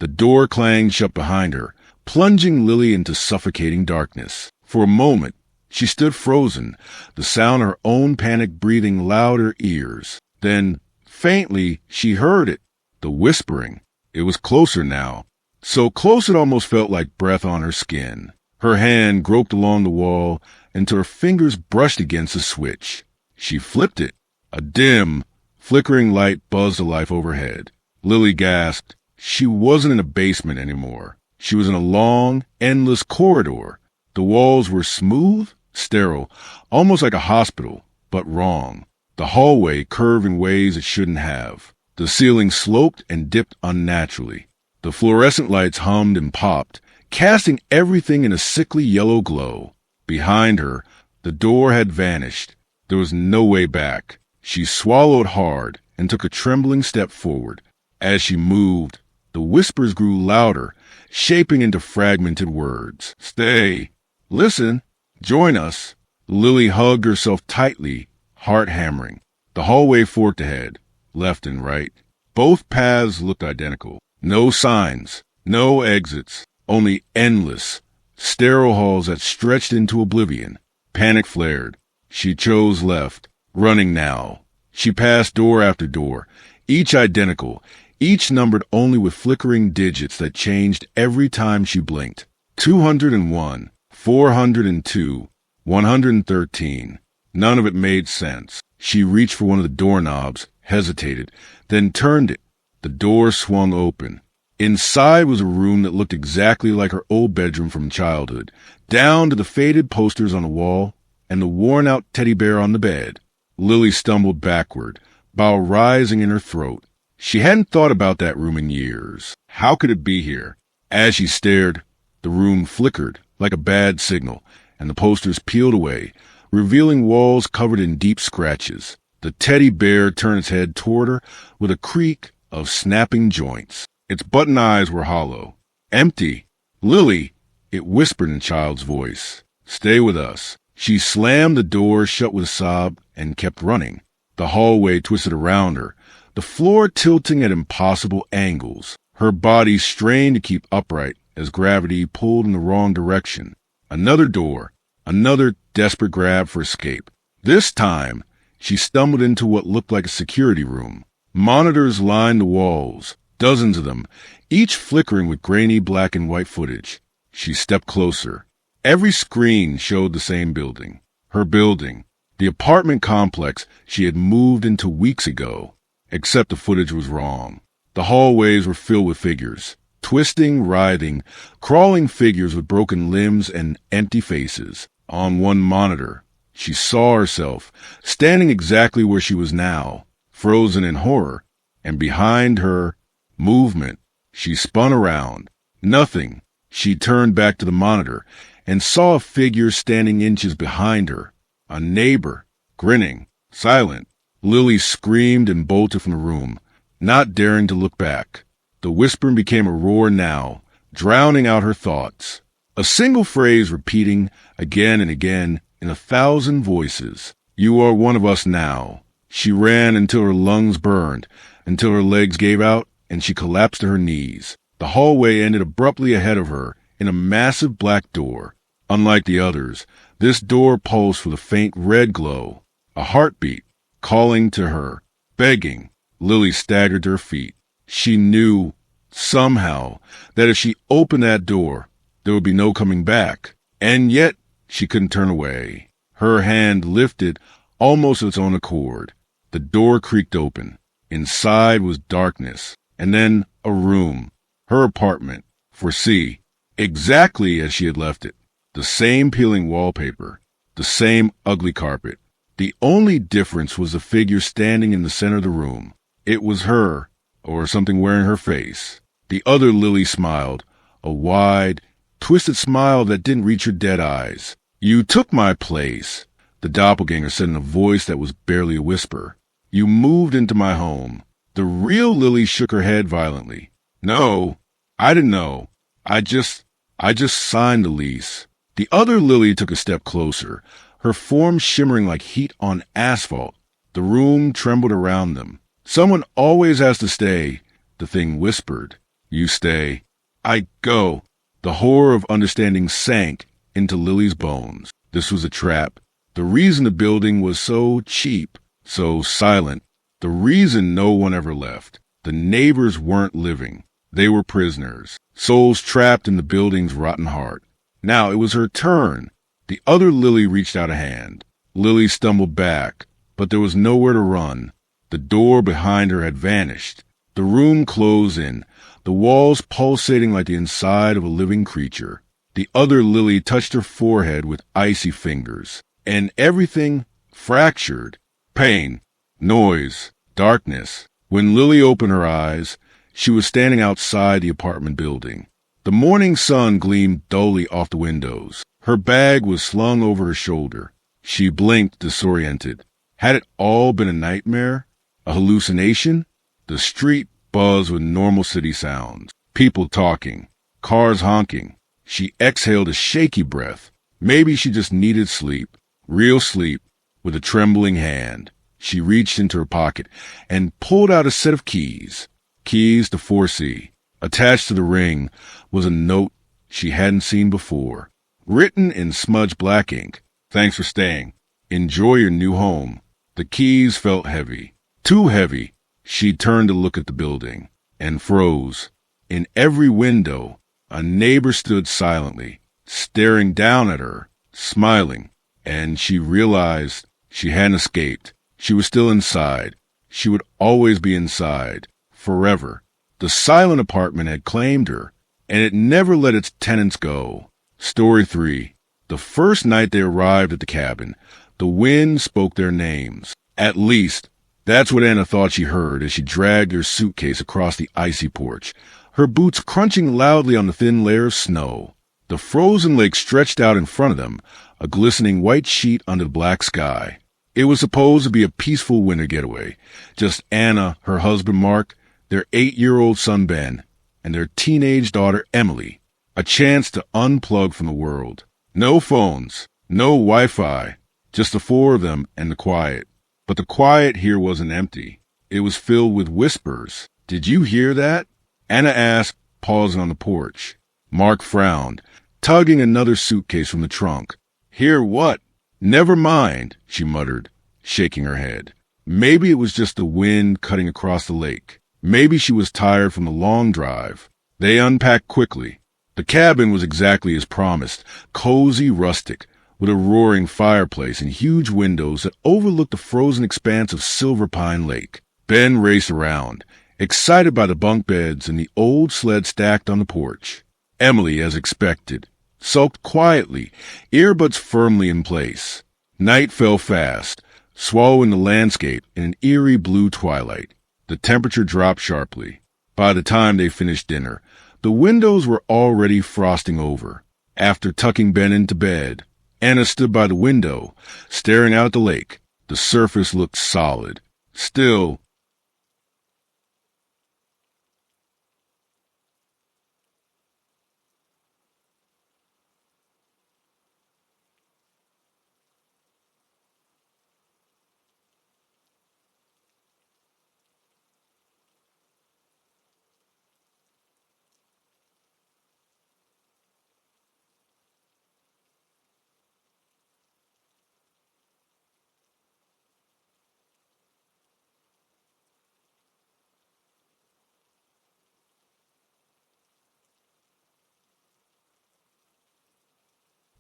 The door clanged shut behind her, plunging Lily into suffocating darkness. For a moment, she stood frozen, the sound of her own panic breathing loud her ears. Then, faintly, she heard it, the whispering. It was closer now, so close it almost felt like breath on her skin. Her hand groped along the wall until her fingers brushed against the switch. She flipped it. A dim, flickering light buzzed to life overhead. Lily gasped. She wasn't in a basement anymore. She was in a long, endless corridor. The walls were smooth, sterile, almost like a hospital, but wrong. The hallway curved in ways it shouldn't have. The ceiling sloped and dipped unnaturally. The fluorescent lights hummed and popped, casting everything in a sickly yellow glow. Behind her, the door had vanished. There was no way back. She swallowed hard and took a trembling step forward. As she moved, the whispers grew louder, shaping into fragmented words. Stay. Listen. Join us. Lily hugged herself tightly, heart hammering. The hallway forked ahead, left and right. Both paths looked identical. No signs, no exits, only endless, sterile halls that stretched into oblivion. Panic flared. She chose left, running now. She passed door after door, each identical, each numbered only with flickering digits that changed every time she blinked. 201, 402, 113. None of it made sense. She reached for one of the doorknobs, hesitated, then turned it. The door swung open. Inside was a room that looked exactly like her old bedroom from childhood, down to the faded posters on the wall and the worn-out teddy bear on the bed. Lily stumbled backward, bile rising in her throat. She hadn't thought about that room in years. How could it be here? As she stared, the room flickered like a bad signal, and the posters peeled away, revealing walls covered in deep scratches. The teddy bear turned its head toward her with a creak of snapping joints. Its button eyes were hollow. Empty. Lily, it whispered in a child's voice. Stay with us. She slammed the door shut with a sob and kept running. The hallway twisted around her, the floor tilting at impossible angles. Her body strained to keep upright as gravity pulled in the wrong direction. Another door, another desperate grab for escape. This time, she stumbled into what looked like a security room. Monitors lined the walls, dozens of them, each flickering with grainy black and white footage. She stepped closer. Every screen showed the same building. Her building. The apartment complex she had moved into weeks ago. Except the footage was wrong. The hallways were filled with figures. Twisting, writhing, crawling figures with broken limbs and empty faces. On one monitor, She saw herself, standing exactly where she was now, frozen in horror, and behind her, movement. She spun around. Nothing. She turned back to the monitor and saw a figure standing inches behind her. A neighbor, grinning, silent. Lily screamed and bolted from the room, not daring to look back. The whispering became a roar now, drowning out her thoughts. A single phrase repeating again and again in 1,000 voices. You are one of us now. She ran until her lungs burned, until her legs gave out, and she collapsed to her knees. The hallway ended abruptly ahead of her in a massive black door. Unlike the others, this door pulsed with a faint red glow. A heartbeat, calling to her, begging. Lily staggered to her feet. She knew, somehow, that if she opened that door, there would be no coming back. And yet, she couldn't turn away. Her hand lifted almost of its own accord. The door creaked open. Inside was darkness, and then a room. Her apartment, for see, exactly as she had left it. The same peeling wallpaper, the same ugly carpet. The only difference was the figure standing in the center of the room. It was her, or something wearing her face. The other Lily smiled, a wide, twisted smile that didn't reach her dead eyes. You took my place, the doppelganger said in a voice that was barely a whisper. You moved into my home. The real Lily shook her head violently. No, I didn't know. I just signed the lease. The other Lily took a step closer, her form shimmering like heat on asphalt. The room trembled around them. Someone always has to stay, the thing whispered. You stay. I go. The horror of understanding sank into Lily's bones. This was a trap. The reason the building was so cheap, so silent, the reason no one ever left. The neighbors weren't living. They were prisoners, souls trapped in the building's rotten heart. Now it was her turn. The other Lily reached out a hand. Lily stumbled back, but there was nowhere to run. The door behind her had vanished. The room closed in, the walls pulsating like the inside of a living creature. The other Lily touched her forehead with icy fingers, and everything fractured. Pain, noise, darkness. When Lily opened her eyes, she was standing outside the apartment building. The morning sun gleamed dully off the windows. Her bag was slung over her shoulder. She blinked, disoriented. Had it all been a nightmare? A hallucination? The street buzzed with normal city sounds. People talking. Cars honking. She exhaled a shaky breath. Maybe she just needed sleep. Real sleep. With a trembling hand, she reached into her pocket and pulled out a set of keys. Keys to 4C. Attached to the ring was a note she hadn't seen before. Written in smudged black ink. Thanks for staying. Enjoy your new home. The keys felt heavy. Too heavy. She turned to look at the building and froze. In every window, a neighbor stood silently, staring down at her, smiling. And she realized she hadn't escaped. She was still inside. She would always be inside. Forever. The silent apartment had claimed her, and it never let its tenants go. Story 3. The first night they arrived at the cabin, the wind spoke their names. At least, that's what Anna thought she heard as she dragged her suitcase across the icy porch, her boots crunching loudly on the thin layer of snow. The frozen lake stretched out in front of them, a glistening white sheet under the black sky. It was supposed to be a peaceful winter getaway. Just Anna, her husband Mark, their 8-year-old son Ben, and their teenage daughter Emily. A chance to unplug from the world. No phones, no Wi-Fi, just the four of them and the quiet. But the quiet here wasn't empty. It was filled with whispers. Did you hear that? Anna asked, pausing on the porch. Mark frowned, tugging another suitcase from the trunk. Hear what? Never mind, she muttered, shaking her head. Maybe it was just the wind cutting across the lake. Maybe she was tired from the long drive. They unpacked quickly. The cabin was exactly as promised, cozy, rustic, with a roaring fireplace and huge windows that overlooked the frozen expanse of Silver Pine Lake. Ben raced around, excited by the bunk beds and the old sled stacked on the porch. Emily, as expected, sulked quietly, earbuds firmly in place. Night fell fast, swallowing the landscape in an eerie blue twilight. The temperature dropped sharply. By the time they finished dinner, the windows were already frosting over. After tucking Ben into bed, Anna stood by the window, staring out at the lake. The surface looked solid. Still,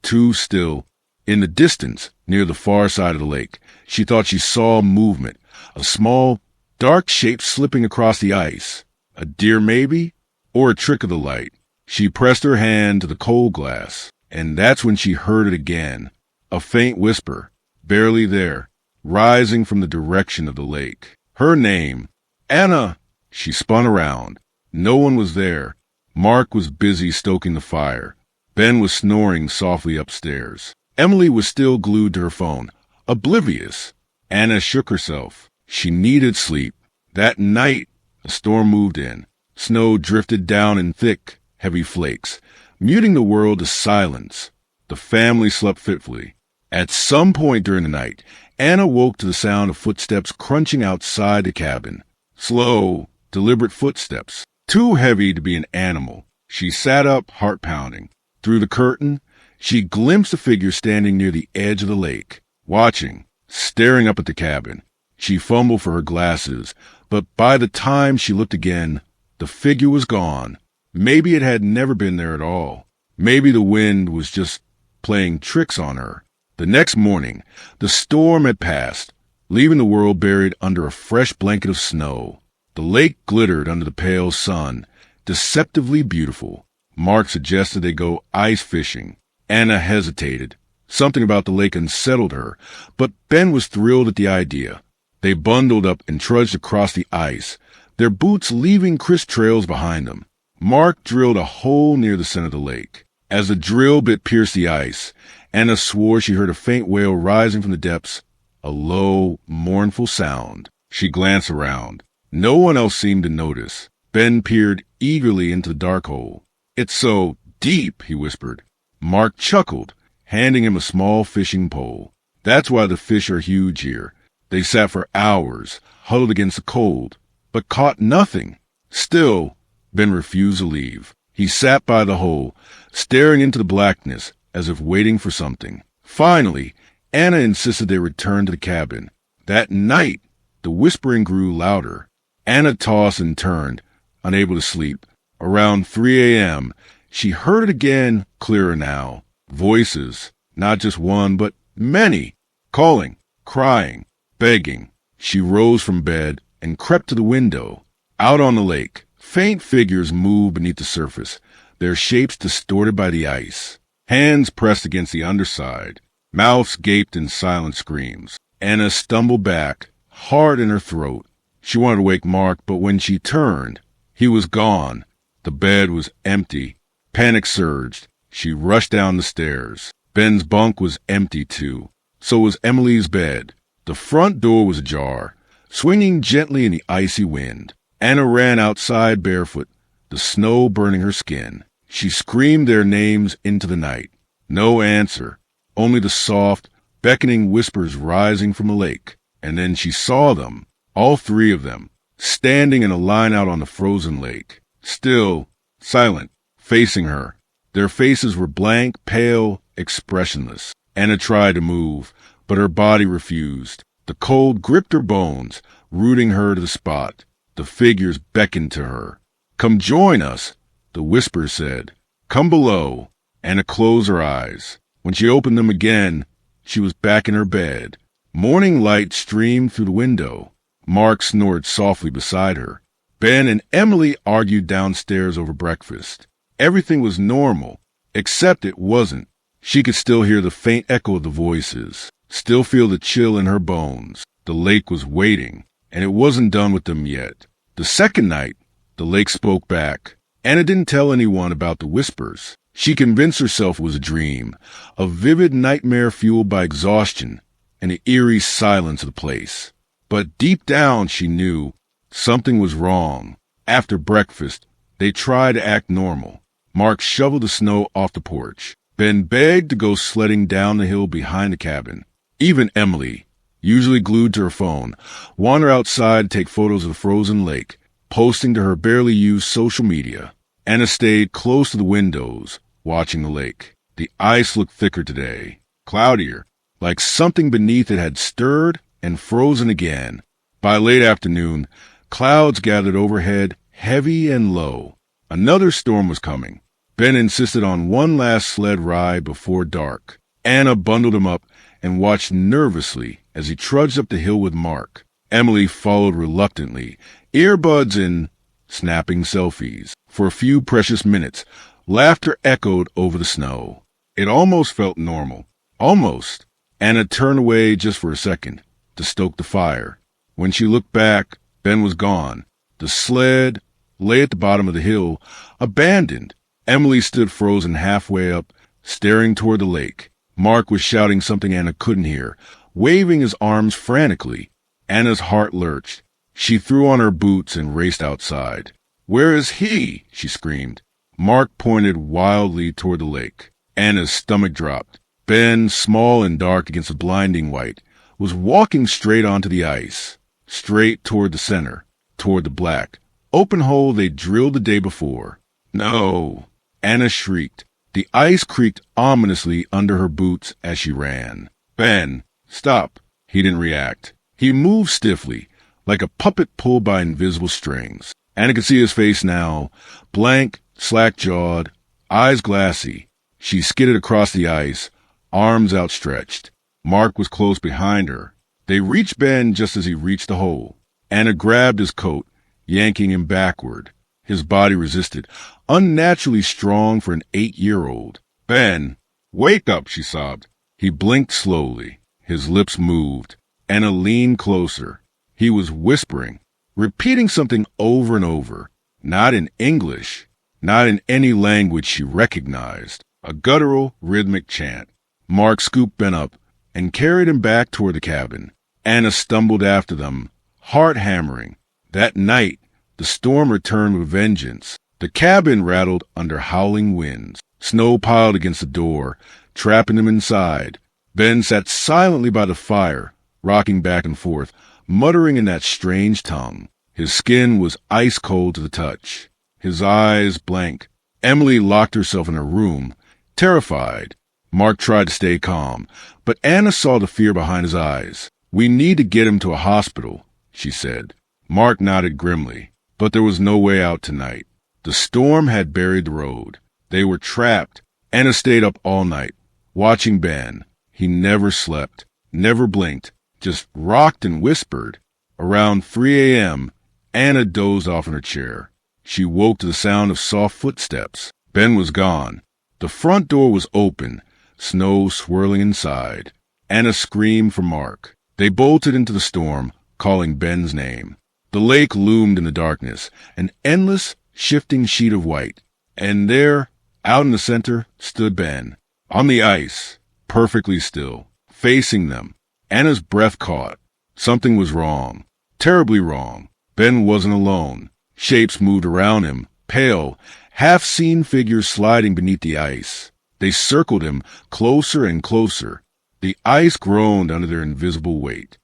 too still. In the distance, near the far side of the lake, she thought she saw movement, a small, dark shape slipping across the ice. A deer maybe? Or a trick of the light. She pressed her hand to the cold glass, and that's when she heard it again. A faint whisper, barely there, rising from the direction of the lake. Her name, Anna! She spun around. No one was there. Mark was busy stoking the fire. Ben was snoring softly upstairs. Emily was still glued to her phone, oblivious. Anna shook herself. She needed sleep. That night, a storm moved in. Snow drifted down in thick, heavy flakes, muting the world to silence. The family slept fitfully. At some point during the night, Anna woke to the sound of footsteps crunching outside the cabin. Slow, deliberate footsteps, too heavy to be an animal. She sat up, heart pounding. Through the curtain, she glimpsed a figure standing near the edge of the lake, watching, staring up at the cabin. She fumbled for her glasses, but by the time she looked again, the figure was gone. Maybe it had never been there at all. Maybe the wind was just playing tricks on her. The next morning, the storm had passed, leaving the world buried under a fresh blanket of snow. The lake glittered under the pale sun, deceptively beautiful. Mark suggested they go ice fishing. Anna hesitated. Something about the lake unsettled her, but Ben was thrilled at the idea. They bundled up and trudged across the ice, their boots leaving crisp trails behind them. Mark drilled a hole near the center of the lake. As the drill bit pierced the ice, Anna swore she heard a faint wail rising from the depths, a low, mournful sound. She glanced around. No one else seemed to notice. Ben peered eagerly into the dark hole. "It's so deep," he whispered. Mark chuckled, handing him a small fishing pole. "That's why the fish are huge here. They sat for hours, huddled against the cold, but caught nothing." Still, Ben refused to leave. He sat by the hole, staring into the blackness as if waiting for something. Finally, Anna insisted they return to the cabin. That night, the whispering grew louder. Anna tossed and turned, unable to sleep. Around 3 a.m., she heard it again, clearer now. Voices, not just one, but many, calling, crying, begging. She rose from bed and crept to the window. Out on the lake, faint figures moved beneath the surface, their shapes distorted by the ice. Hands pressed against the underside. Mouths gaped in silent screams. Anna stumbled back, hard in her throat. She wanted to wake Mark, but when she turned, he was gone. The bed was empty. Panic surged. She rushed down the stairs. Ben's bunk was empty, too. So was Emily's bed. The front door was ajar, swinging gently in the icy wind. Anna ran outside barefoot, the snow burning her skin. She screamed their names into the night. No answer, only the soft, beckoning whispers rising from the lake. And then she saw them, all three of them, standing in a line out on the frozen lake. Still, silent, facing her. Their faces were blank, pale, expressionless. Anna tried to move, but her body refused. The cold gripped her bones, rooting her to the spot. The figures beckoned to her. "Come join us," the whispers said. "Come below." Anna closed her eyes. When she opened them again, she was back in her bed. Morning light streamed through the window. Mark snored softly beside her. Ben and Emily argued downstairs over breakfast. Everything was normal, except it wasn't. She could still hear the faint echo of the voices. still feel the chill in her bones. The lake was waiting, and it wasn't done with them yet. The second night, the lake spoke back. Anna didn't tell anyone about the whispers. She convinced herself it was a dream, a vivid nightmare fueled by exhaustion and the eerie silence of the place. But deep down she knew something was wrong. After breakfast, they tried to act normal. Mark shoveled the snow off the porch. Ben begged to go sledding down the hill behind the cabin. Even Emily, usually glued to her phone, wandered outside to take photos of the frozen lake, posting to her barely used social media. Anna stayed close to the windows, watching the lake. The ice looked thicker today, cloudier, like something beneath it had stirred and frozen again. By late afternoon, clouds gathered overhead, heavy and low. Another storm was coming. Ben insisted on one last sled ride before dark. Anna bundled him up and watched nervously as he trudged up the hill with Mark. Emily followed reluctantly, earbuds in, snapping selfies. For a few precious minutes, laughter echoed over the snow. It almost felt normal. Almost. Anna turned away just for a second to stoke the fire. When she looked back, Ben was gone. The sled lay at the bottom of the hill, abandoned. Emily stood frozen halfway up, staring toward the lake. Mark was shouting something Anna couldn't hear, waving his arms frantically. Anna's heart lurched. She threw on her boots and raced outside. "Where is he?" she screamed. Mark pointed wildly toward the lake. Anna's stomach dropped. Ben, small and dark against the blinding white, was walking straight onto the ice, straight toward the center, toward the black, open hole they drilled the day before. "No!" Anna shrieked. The ice creaked ominously under her boots as she ran. "Ben, stop!" He didn't react. He moved stiffly, like a puppet pulled by invisible strings. Anna could see his face now, blank, slack-jawed, eyes glassy. She skidded across the ice, arms outstretched. Mark was close behind her. They reached Ben just as he reached the hole. Anna grabbed his coat, yanking him backward. His body resisted, unnaturally strong for an 8-year-old. "Ben, wake up," she sobbed. He blinked slowly. His lips moved. Anna leaned closer. He was whispering, repeating something over and over, not in English, not in any language she recognized, a guttural, rhythmic chant. Mark scooped Ben up and carried him back toward the cabin. Anna stumbled after them, heart hammering. That night, the storm returned with vengeance. The cabin rattled under howling winds. Snow piled against the door, trapping him inside. Ben sat silently by the fire, rocking back and forth, muttering in that strange tongue. His skin was ice cold to the touch, his eyes blank. Emily locked herself in her room, terrified. Mark tried to stay calm, but Anna saw the fear behind his eyes. "We need to get him to a hospital," she said. Mark nodded grimly, but there was no way out tonight. The storm had buried the road. They were trapped. Anna stayed up all night, watching Ben. He never slept, never blinked, just rocked and whispered. Around 3 a.m., Anna dozed off in her chair. She woke to the sound of soft footsteps. Ben was gone. The front door was open, snow swirling inside. Anna screamed for Mark. They bolted into the storm, calling Ben's name. The lake loomed in the darkness, an endless, shifting sheet of white. And there, out in the center, stood Ben, on the ice, perfectly still, facing them. Anna's breath caught. Something was wrong, terribly wrong. Ben wasn't alone. Shapes moved around him, pale, half-seen figures sliding beneath the ice. They circled him, closer and closer. The ice groaned under their invisible weight.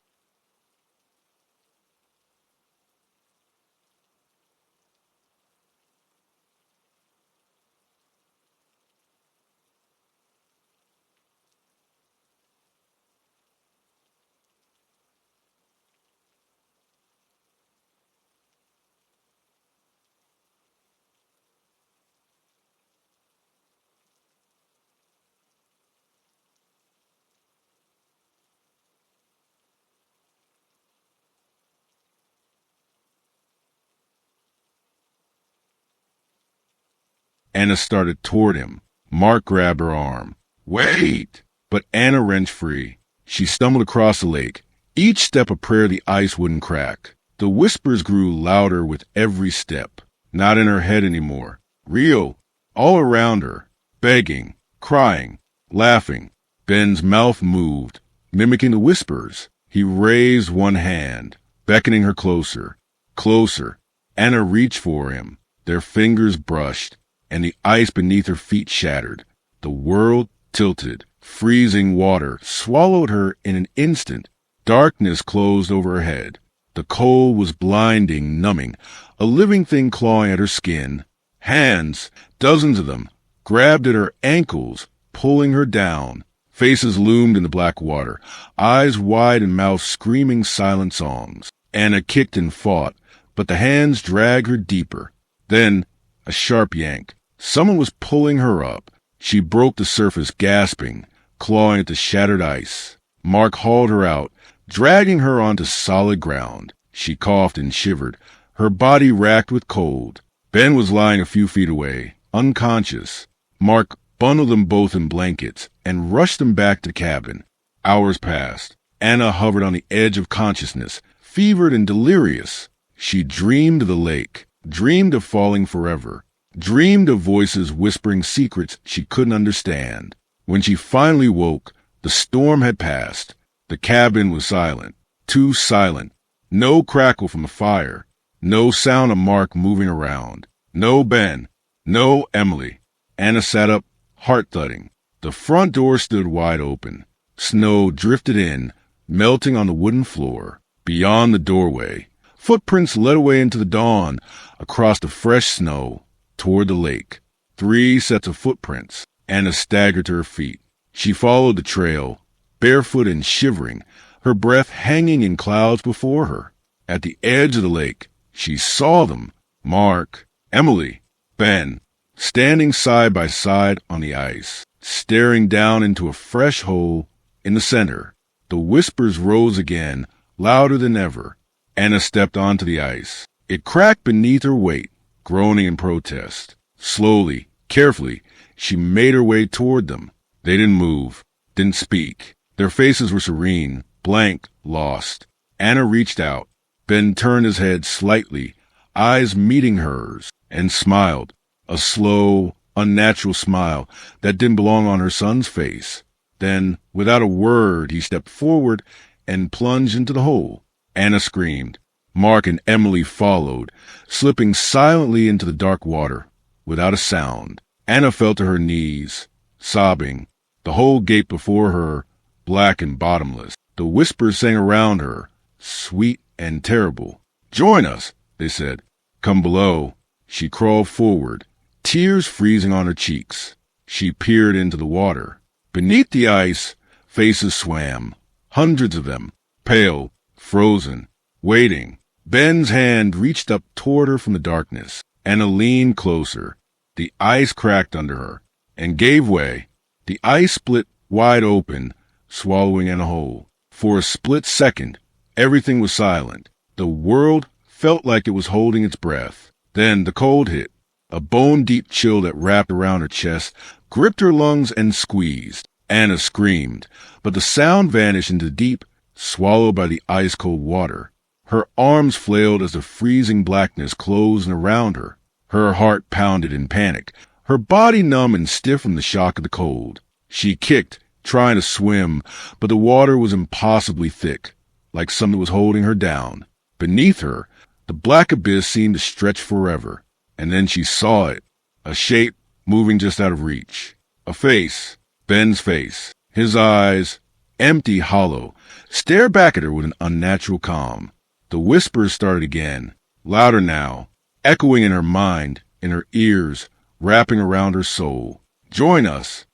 Anna started toward him. Mark grabbed her arm. "Wait!" But Anna wrenched free. She stumbled across the lake, each step a prayer the ice wouldn't crack. The whispers grew louder with every step, not in her head anymore. Real, all around her, begging, crying, laughing. Ben's mouth moved, mimicking the whispers. He raised one hand, beckoning her closer, closer. Anna reached for him. Their fingers brushed, and the ice beneath her feet shattered. The world tilted. Freezing water swallowed her in an instant. Darkness closed over her head. The cold was blinding, numbing, a living thing clawing at her skin. Hands, dozens of them, grabbed at her ankles, pulling her down. Faces loomed in the black water, eyes wide and mouths screaming silent songs. Anna kicked and fought, but the hands dragged her deeper. Then, a sharp yank. Someone was pulling her up. She broke the surface, gasping, clawing at the shattered ice. Mark hauled her out, dragging her onto solid ground. She coughed and shivered, her body racked with cold. Ben was lying a few feet away, unconscious. Mark bundled them both in blankets and rushed them back to the cabin. Hours passed. Anna hovered on the edge of consciousness, fevered and delirious. She dreamed of the lake, dreamed of falling forever, dreamed of voices whispering secrets she couldn't understand. When she finally woke, the storm had passed. The cabin was silent, too silent. No crackle from a fire, no sound of Mark moving around, no Ben, no Emily. Anna sat up, heart thudding. The front door stood wide open. Snow drifted in, melting on the wooden floor. Beyond the doorway, footprints led away into the dawn, across the fresh snow, toward the lake. 3 sets of footprints. Anna staggered to her feet. She followed the trail, barefoot and shivering, her breath hanging in clouds before her. At the edge of the lake, she saw them, Mark, Emily, Ben, standing side by side on the ice, staring down into a fresh hole in the center. The whispers rose again, louder than ever. Anna stepped onto the ice. It cracked beneath her weight, groaning in protest. Slowly, carefully, she made her way toward them. They didn't move, didn't speak. Their faces were serene, blank, lost. Anna reached out. Ben turned his head slightly, eyes meeting hers, and smiled. A slow, unnatural smile that didn't belong on her son's face. Then, without a word, he stepped forward and plunged into the hole. Anna screamed. Mark and Emily followed, slipping silently into the dark water, without a sound. Anna fell to her knees, sobbing. The hole gaped before her, black and bottomless. The whispers sang around her, sweet and terrible. "Join us," they said. "Come below." She crawled forward, tears freezing on her cheeks. She peered into the water. Beneath the ice, faces swam, hundreds of them, pale, frozen, waiting. Ben's hand reached up toward her from the darkness. Anna leaned closer. The ice cracked under her and gave way. The ice split wide open, swallowing Anna whole. For a split second, everything was silent. The world felt like it was holding its breath. Then the cold hit, a bone-deep chill that wrapped around her chest, gripped her lungs and squeezed. Anna screamed, but the sound vanished into the deep, swallowed by the ice-cold water. Her arms flailed as the freezing blackness closed around her. Her heart pounded in panic, her body numb and stiff from the shock of the cold. She kicked, trying to swim, but the water was impossibly thick, like something was holding her down. Beneath her, the black abyss seemed to stretch forever. And then she saw it, a shape moving just out of reach. A face, Ben's face. His eyes, empty, hollow, stared back at her with an unnatural calm. The whispers started again, louder now, echoing in her mind, in her ears, wrapping around her soul. Join us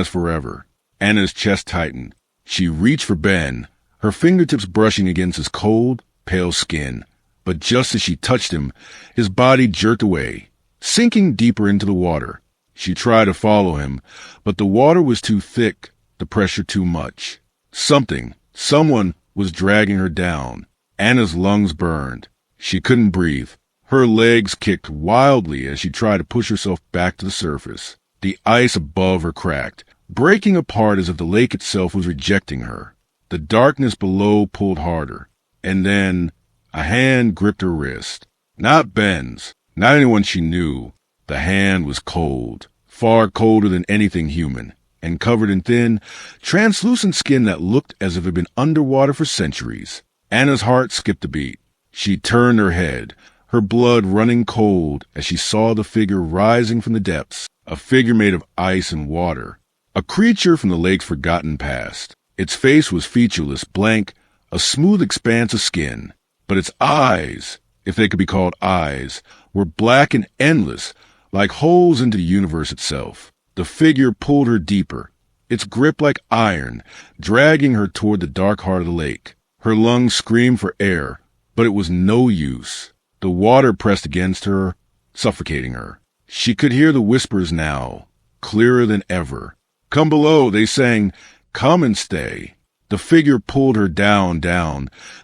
forever." Anna's chest tightened. She reached for Ben, her fingertips brushing against his cold, pale skin. But just as she touched him, his body jerked away, sinking deeper into the water. She tried to follow him, but the water was too thick, the pressure too much. Someone was dragging her down. Anna's lungs burned. She couldn't breathe. Her legs kicked wildly as she tried to push herself back to the surface. The ice above her cracked, breaking apart as if the lake itself was rejecting her. The darkness below pulled harder, and then a hand gripped her wrist. Not Ben's, not anyone she knew. The hand was cold, far colder than anything human, and covered in thin, translucent skin that looked as if it had been underwater for centuries. Anna's heart skipped a beat. She turned her head, her blood running cold as she saw the figure rising from the depths, a figure made of ice and water, a creature from the lake's forgotten past. Its face was featureless, blank, a smooth expanse of skin, but its eyes, if they could be called eyes, were black and endless, like holes into the universe itself. The figure pulled her deeper, its grip like iron, dragging her toward the dark heart of the lake. Her lungs screamed for air, but it was no use. The water pressed against her, suffocating her. She could hear the whispers now, clearer than ever. "Come below," they sang. "Come and stay." The figure pulled her down,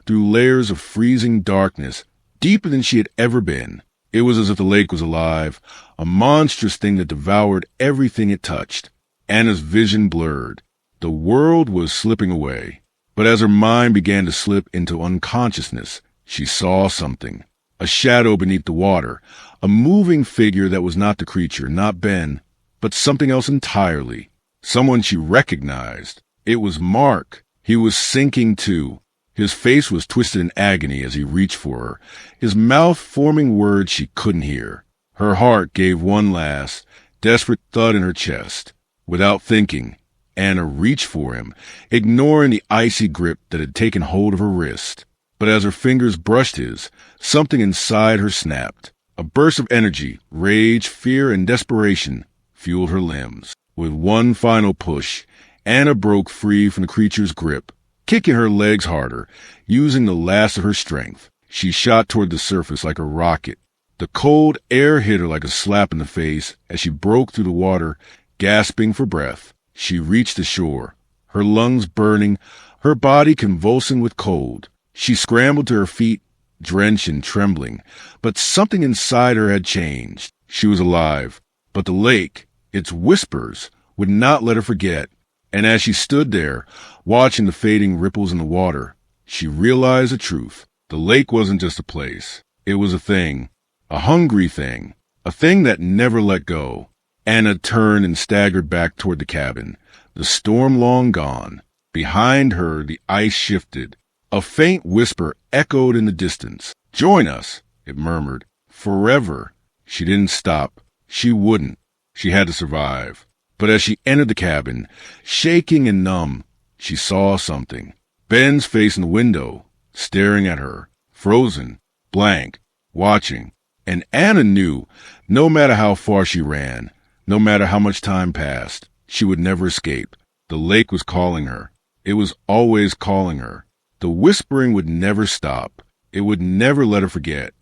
through layers of freezing darkness, deeper than she had ever been. It was as if the lake was alive, a monstrous thing that devoured everything it touched. Anna's vision blurred. The world was slipping away. But as her mind began to slip into unconsciousness, she saw something. A shadow beneath the water, a moving figure that was not the creature, not Ben, but something else entirely. Someone she recognized. It was Mark. He was sinking too. His face was twisted in agony as he reached for her, his mouth forming words she couldn't hear. Her heart gave one last, desperate thud in her chest. Without thinking, Anna reached for him, ignoring the icy grip that had taken hold of her wrist. But as her fingers brushed his, something inside her snapped. A burst of energy, rage, fear, and desperation fueled her limbs. With one final push, Anna broke free from the creature's grip, kicking her legs harder, using the last of her strength. She shot toward the surface like a rocket. The cold air hit her like a slap in the face as she broke through the water, gasping for breath. She reached the shore, her lungs burning, her body convulsing with cold. She scrambled to her feet, drenched and trembling, but something inside her had changed. She was alive, but the lake, its whispers, would not let her forget. And as she stood there, watching the fading ripples in the water, she realized the truth. The lake wasn't just a place. It was a thing, a hungry thing, a thing that never let go. Anna turned and staggered back toward the cabin, the storm long gone. Behind her, the ice shifted. A faint whisper echoed in the distance. "Join us," it murmured. "Forever." She didn't stop. She wouldn't. She had to survive. But as she entered the cabin, shaking and numb, she saw something. Ben's face in the window, staring at her, frozen, blank, watching. And Anna knew, no matter how far she ran, no matter how much time passed, she would never escape. The lake was calling her. It was always calling her. The whispering would never stop. It would never let her forget.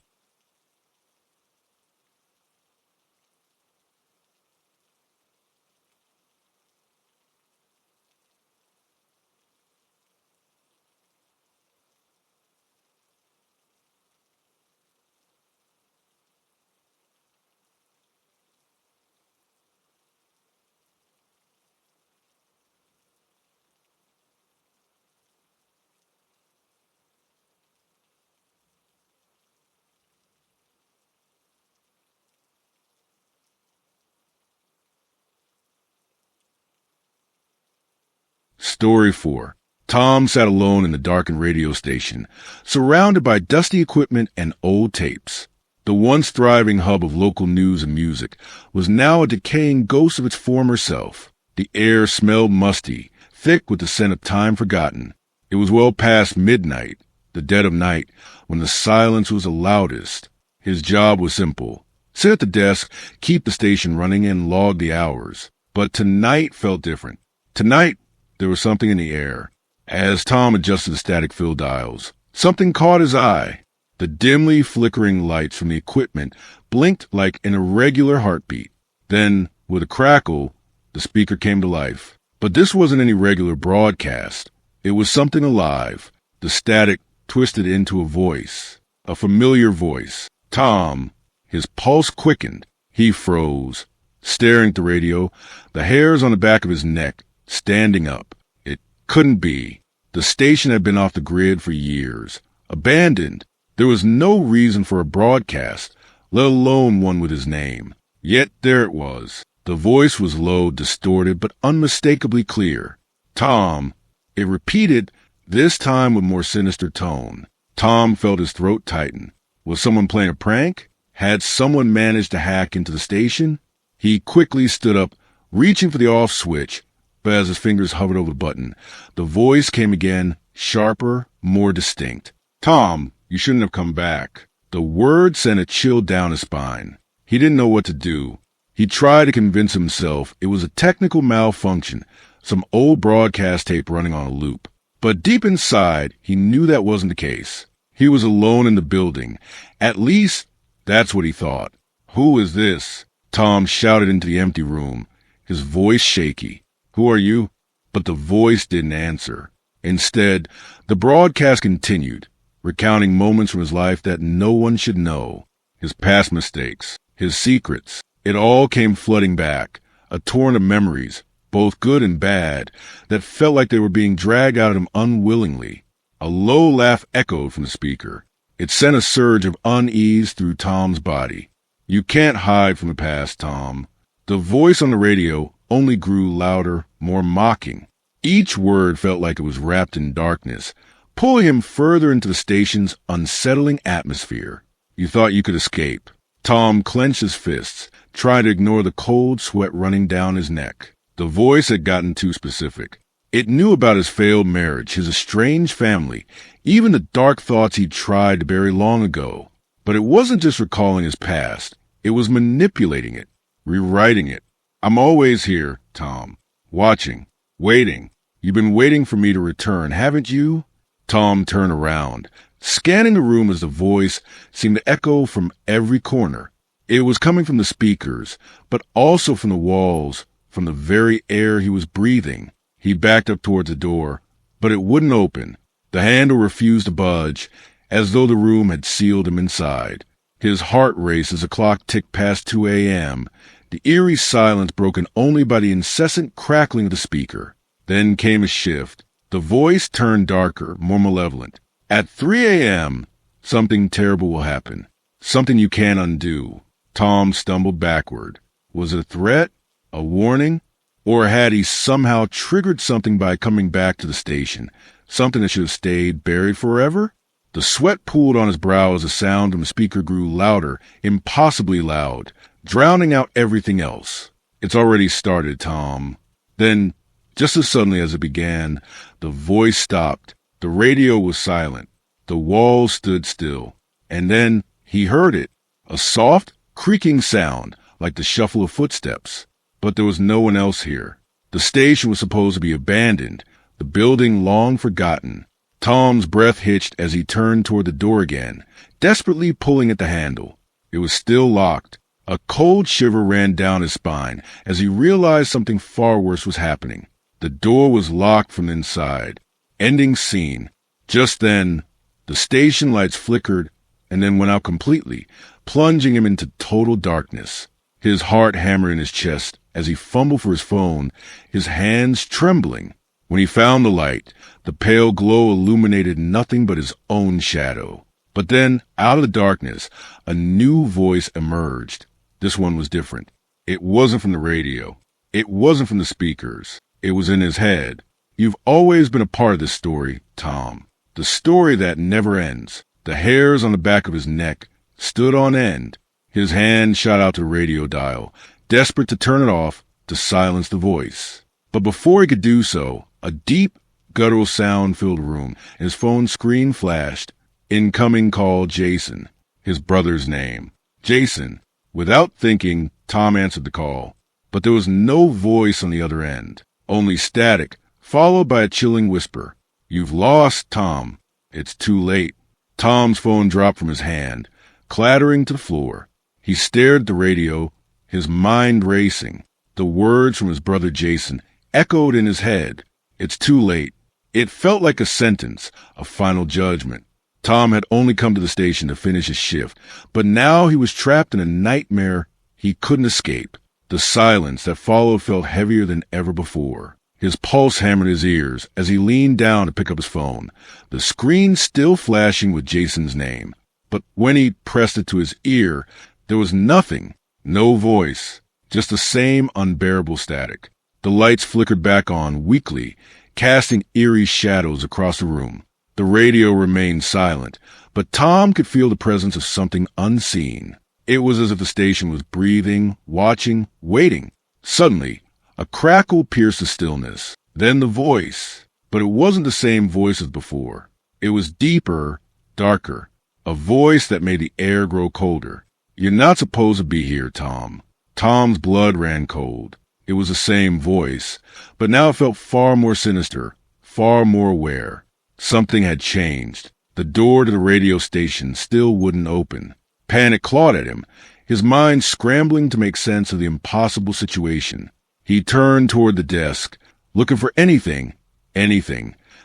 Story 4. Tom sat alone in the darkened radio station, surrounded by dusty equipment and old tapes. The once thriving hub of local news and music was now a decaying ghost of its former self. The air smelled musty, thick with the scent of time forgotten. It was well past midnight, the dead of night, when the silence was the loudest. His job was simple. Sit at the desk, keep the station running, and log the hours. But tonight felt different. Tonight, there was something in the air. As Tom adjusted the static-filled dials, something caught his eye. The dimly flickering lights from the equipment blinked like an irregular heartbeat. Then, with a crackle, the speaker came to life. But this wasn't any regular broadcast. It was something alive. The static twisted into a voice, a familiar voice. Tom, his pulse quickened. He froze, staring at the radio, the hairs on the back of his neck standing up. It couldn't be. The station had been off the grid for years, abandoned. There was no reason for a broadcast, let alone one with his name. Yet there it was. The voice was low, distorted, but unmistakably clear. Tom. It repeated, this time with more sinister tone. Tom felt his throat tighten. Was someone playing a prank? Had someone managed to hack into the station? He quickly stood up, reaching for the off switch, but as his fingers hovered over the button, the voice came again, sharper, more distinct. Tom, you shouldn't have come back. The word sent a chill down his spine. He didn't know what to do. He tried to convince himself it was a technical malfunction, some old broadcast tape running on a loop. But deep inside, he knew that wasn't the case. He was alone in the building. At least, that's what he thought. Who is this? Tom shouted into the empty room, his voice shaky. Who are you? But the voice didn't answer. Instead, the broadcast continued, recounting moments from his life that no one should know. His past mistakes, his secrets. It all came flooding back, a torrent of memories, both good and bad, that felt like they were being dragged out of him unwillingly. A low laugh echoed from the speaker. It sent a surge of unease through Tom's body. You can't hide from the past, Tom. The voice on the radio only grew louder, more mocking. Each word felt like it was wrapped in darkness, pulling him further into the station's unsettling atmosphere. You thought you could escape. Tom clenched his fists, trying to ignore the cold sweat running down his neck. The voice had gotten too specific. It knew about his failed marriage, his estranged family, even the dark thoughts he'd tried to bury long ago. But it wasn't just recalling his past. It was manipulating it, rewriting it. I'm always here, Tom. Watching. Waiting. You've been waiting for me to return, haven't you? Tom turned around, scanning the room as the voice seemed to echo from every corner. It was coming from the speakers, but also from the walls, from the very air he was breathing. He backed up towards the door, but it wouldn't open. The handle refused to budge, as though the room had sealed him inside. His heart raced as the clock ticked past 2 a.m., the eerie silence broken only by the incessant crackling of the speaker. Then came a shift. The voice turned darker, more malevolent. At 3 a.m., something terrible will happen. Something you can't undo. Tom stumbled backward. Was it a threat? A warning? Or had he somehow triggered something by coming back to the station? Something that should have stayed buried forever? The sweat pooled on his brow as the sound from the speaker grew louder, impossibly loud, drowning out everything else. It's already started, Tom. Then, just as suddenly as it began, the voice stopped. The radio was silent. The walls stood still. And then he heard it. A soft, creaking sound, like the shuffle of footsteps. But there was no one else here. The station was supposed to be abandoned, the building long forgotten. Tom's breath hitched as he turned toward the door again, desperately pulling at the handle. It was still locked. A cold shiver ran down his spine as he realized something far worse was happening. The door was locked from the inside. Ending scene. Just then, the station lights flickered and then went out completely, plunging him into total darkness. His heart hammered in his chest as he fumbled for his phone, his hands trembling. When he found the light, the pale glow illuminated nothing but his own shadow. But then, out of the darkness, a new voice emerged. This one was different. It wasn't from the radio. It wasn't from the speakers. It was in his head. You've always been a part of this story, Tom. The story that never ends. The hairs on the back of his neck stood on end. His hand shot out to the radio dial, desperate to turn it off, to silence the voice. But before he could do so, a deep, guttural sound filled the room, and his phone screen flashed. Incoming call Jason, his brother's name. Jason. Without thinking, Tom answered the call. But there was no voice on the other end, only static, followed by a chilling whisper. You've lost, Tom. It's too late. Tom's phone dropped from his hand, clattering to the floor. He stared at the radio, his mind racing. The words from his brother Jason echoed in his head. It's too late. It felt like a sentence, a final judgment. Tom had only come to the station to finish his shift, but now he was trapped in a nightmare he couldn't escape. The silence that followed felt heavier than ever before. His pulse hammered his ears as he leaned down to pick up his phone, the screen still flashing with Jason's name. But when he pressed it to his ear, there was nothing, no voice, just the same unbearable static. The lights flickered back on weakly, casting eerie shadows across the room. The radio remained silent, but Tom could feel the presence of something unseen. It was as if the station was breathing, watching, waiting. Suddenly, a crackle pierced the stillness. Then the voice. But it wasn't the same voice as before. It was deeper, darker. A voice that made the air grow colder. "You're not supposed to be here, Tom." Tom's blood ran cold. It was the same voice, but now it felt far more sinister, far more aware. Something had changed. The door to the radio station still wouldn't open. Panic clawed at him, his mind scrambling to make sense of the impossible situation. He turned toward the desk, looking for anything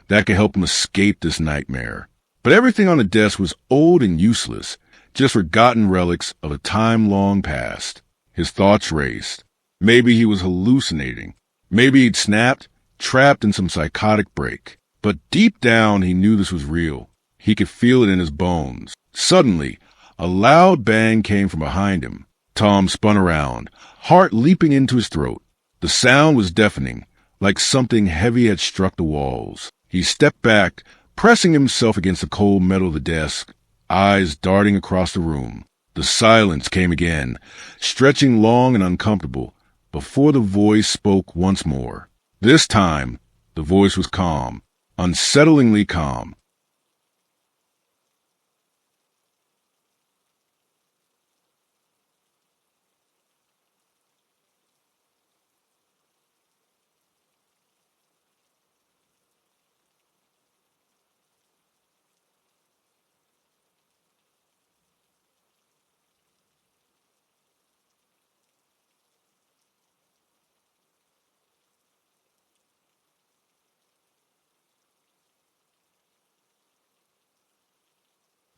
that could help him escape this nightmare. But everything on the desk was old and useless, just forgotten relics of a time long past. His thoughts raced. Maybe he was hallucinating. Maybe he'd snapped, trapped in some psychotic break. But deep down, he knew this was real. He could feel it in his bones. Suddenly, a loud bang came from behind him. Tom spun around, heart leaping into his throat. The sound was deafening, like something heavy had struck the walls. He stepped back, pressing himself against the cold metal of the desk, eyes darting across the room. The silence came again, stretching long and uncomfortable, before the voice spoke once more. This time, the voice was calm, unsettlingly calm.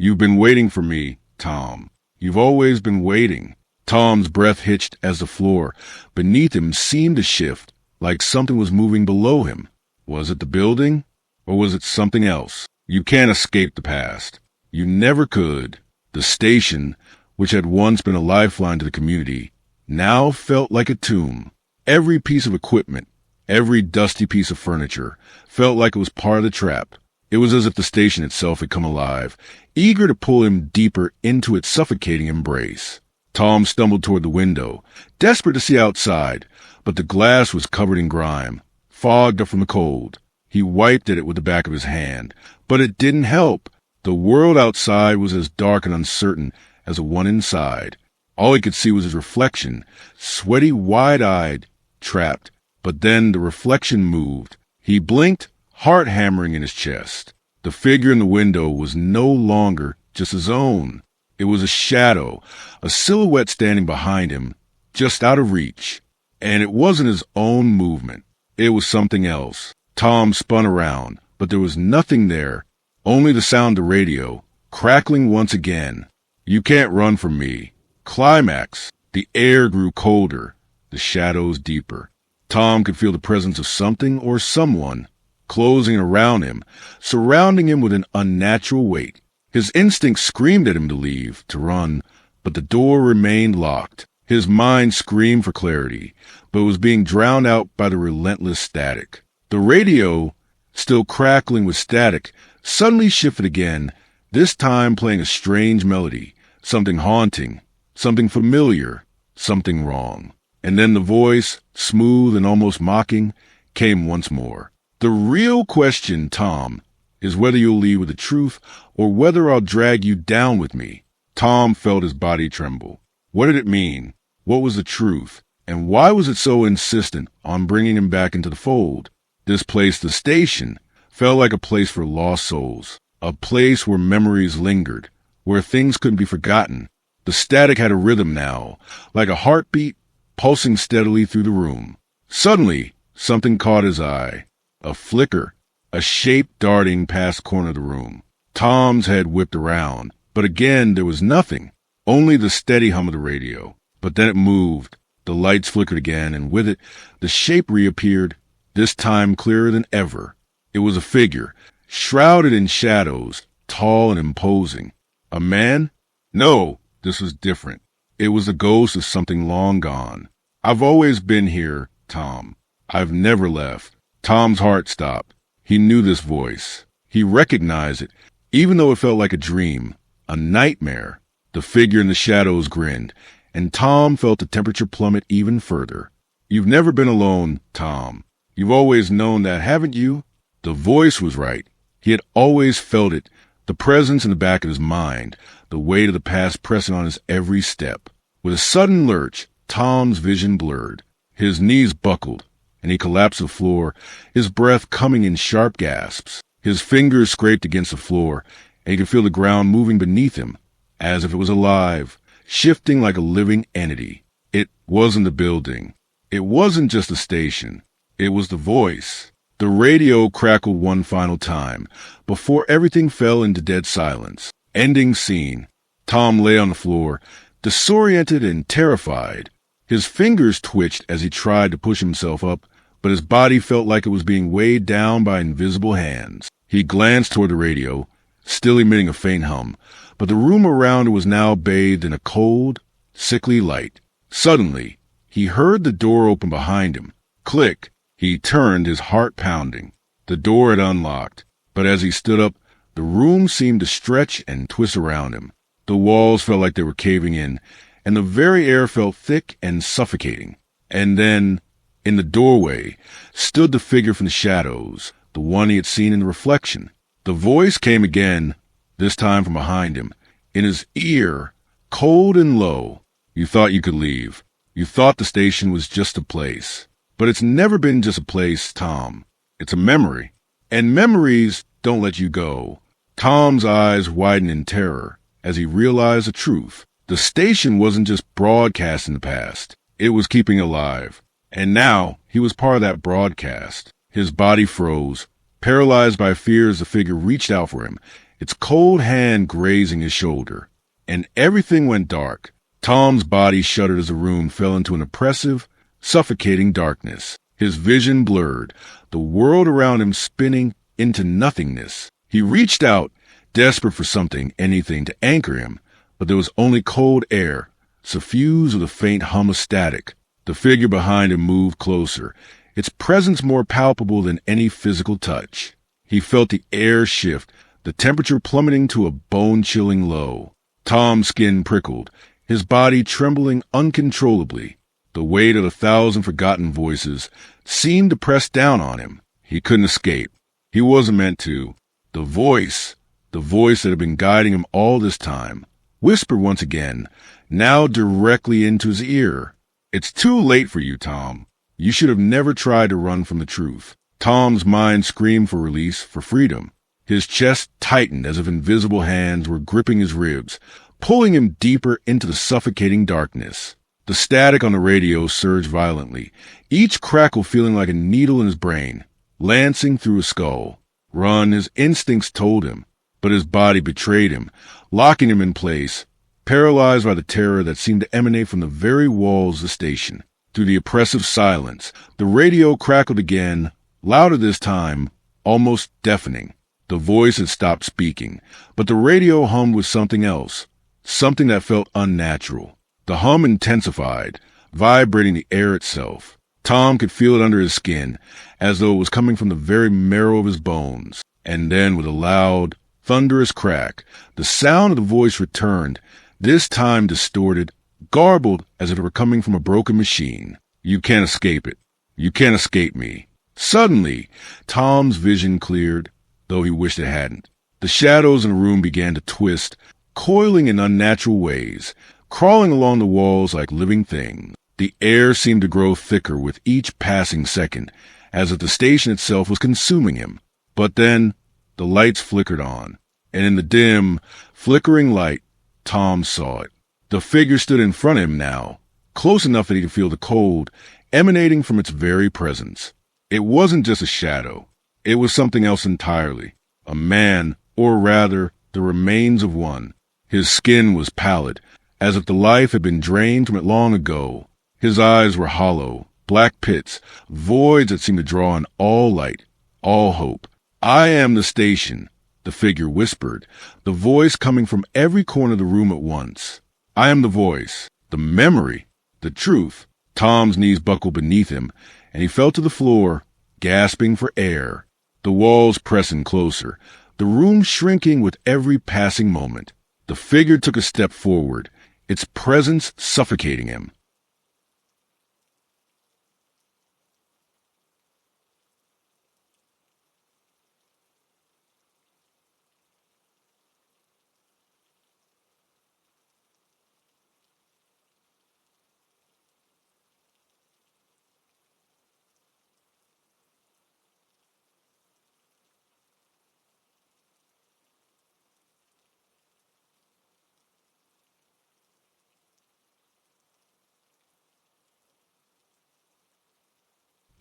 "You've been waiting for me, Tom. You've always been waiting." Tom's breath hitched as the floor beneath him seemed to shift, like something was moving below him. Was it the building, or was it something else? You can't escape the past. You never could. The station, which had once been a lifeline to the community, now felt like a tomb. Every piece of equipment, every dusty piece of furniture, felt like it was part of the trap. It was as if the station itself had come alive, eager to pull him deeper into its suffocating embrace. Tom stumbled toward the window, desperate to see outside, but the glass was covered in grime, fogged up from the cold. He wiped at it with the back of his hand, but it didn't help. The world outside was as dark and uncertain as the one inside. All he could see was his reflection, sweaty, wide-eyed, trapped. But then the reflection moved. He blinked, heart hammering in his chest. The figure in the window was no longer just his own. It was a shadow, a silhouette standing behind him, just out of reach. And it wasn't his own movement. It was something else. Tom spun around, but there was nothing there, only the sound of the radio, crackling once again. "You can't run from me." Climax. The air grew colder, the shadows deeper. Tom could feel the presence of something or someone closing around him, surrounding him with an unnatural weight. His instincts screamed at him to leave, to run, but the door remained locked. His mind screamed for clarity, but was being drowned out by the relentless static. The radio, still crackling with static, suddenly shifted again, this time playing a strange melody, something haunting, something familiar, something wrong. And then the voice, smooth and almost mocking, came once more. "The real question, Tom, is whether you'll leave with the truth or whether I'll drag you down with me." Tom felt his body tremble. What did it mean? What was the truth? And why was it so insistent on bringing him back into the fold? This place, the station, felt like a place for lost souls, a place where memories lingered, where things couldn't be forgotten. The static had a rhythm now, like a heartbeat pulsing steadily through the room. Suddenly, something caught his eye. A flicker, a shape darting past the corner of the room. Tom's head whipped around, but again there was nothing, only the steady hum of the radio. But then it moved. The lights flickered again, and with it, the shape reappeared, this time clearer than ever. It was a figure, shrouded in shadows, tall and imposing. A man? No, this was different. It was the ghost of something long gone. I've always been here, Tom. I've never left. Tom's heart stopped. He knew this voice. He recognized it, even though it felt like a dream, a nightmare. The figure in the shadows grinned, and Tom felt the temperature plummet even further. You've never been alone, Tom. You've always known that, haven't you? The voice was right. He had always felt it, the presence in the back of his mind, the weight of the past pressing on his every step. With a sudden lurch, Tom's vision blurred. His knees buckled, and he collapsed to the floor, his breath coming in sharp gasps. His fingers scraped against the floor, and he could feel the ground moving beneath him, as if it was alive, shifting like a living entity. It wasn't the building. It wasn't just the station. It was the voice. The radio crackled one final time, before everything fell into dead silence. Ending scene. Tom lay on the floor, disoriented and terrified. His fingers twitched as he tried to push himself up, but his body felt like it was being weighed down by invisible hands. He glanced toward the radio, still emitting a faint hum, but the room around it was now bathed in a cold, sickly light. Suddenly, he heard the door open behind him. Click. He turned, his heart pounding. The door had unlocked, but as he stood up, the room seemed to stretch and twist around him. The walls felt like they were caving in, and the very air felt thick and suffocating. And then, in the doorway, stood the figure from the shadows, the one he had seen in the reflection. The voice came again, this time from behind him, in his ear, cold and low. You thought you could leave. You thought the station was just a place. But it's never been just a place, Tom. It's a memory. And memories don't let you go. Tom's eyes widened in terror as he realized the truth. The station wasn't just broadcasting the past. It was keeping alive. And now he was part of that broadcast. His body froze, paralyzed by fear as the figure reached out for him, its cold hand grazing his shoulder. And everything went dark. Tom's body shuddered as the room fell into an oppressive, suffocating darkness. His vision blurred, the world around him spinning into nothingness. He reached out, desperate for something, anything, to anchor him, but there was only cold air, suffused with a faint hum of static. The figure behind him moved closer, its presence more palpable than any physical touch. He felt the air shift, the temperature plummeting to a bone-chilling low. Tom's skin prickled, his body trembling uncontrollably. The weight of 1,000 forgotten voices seemed to press down on him. He couldn't escape. He wasn't meant to. The voice that had been guiding him all this time, whispered once again, now directly into his ear. It's too late for you, Tom. You should have never tried to run from the truth. Tom's mind screamed for release, for freedom. His chest tightened as if invisible hands were gripping his ribs, pulling him deeper into the suffocating darkness. The static on the radio surged violently, each crackle feeling like a needle in his brain, lancing through his skull. Run, his instincts told him, but his body betrayed him, locking him in place, paralyzed by the terror that seemed to emanate from the very walls of the station. Through the oppressive silence, the radio crackled again, louder this time, almost deafening. The voice had stopped speaking, but the radio hummed with something else, something that felt unnatural. The hum intensified, vibrating the air itself. Tom could feel it under his skin, as though it was coming from the very marrow of his bones. And then, with a loud, thunderous crack, the sound of the voice returned, this time distorted, garbled as if it were coming from a broken machine. You can't escape it. You can't escape me. Suddenly, Tom's vision cleared, though he wished it hadn't. The shadows in the room began to twist, coiling in unnatural ways, crawling along the walls like living things. The air seemed to grow thicker with each passing second, as if the station itself was consuming him. But then, the lights flickered on, and in the dim, flickering light, Tom saw it. The figure stood in front of him now, close enough that he could feel the cold emanating from its very presence. It wasn't just a shadow. It was something else entirely. A man, or rather, the remains of one. His skin was pallid, as if the life had been drained from it long ago. His eyes were hollow, black pits, voids that seemed to draw in all light, all hope. "I am the station," the figure whispered, the voice coming from every corner of the room at once. "I am the voice, the memory, the truth." Tom's knees buckled beneath him, and he fell to the floor, gasping for air. The walls pressing closer, the room shrinking with every passing moment. The figure took a step forward, its presence suffocating him.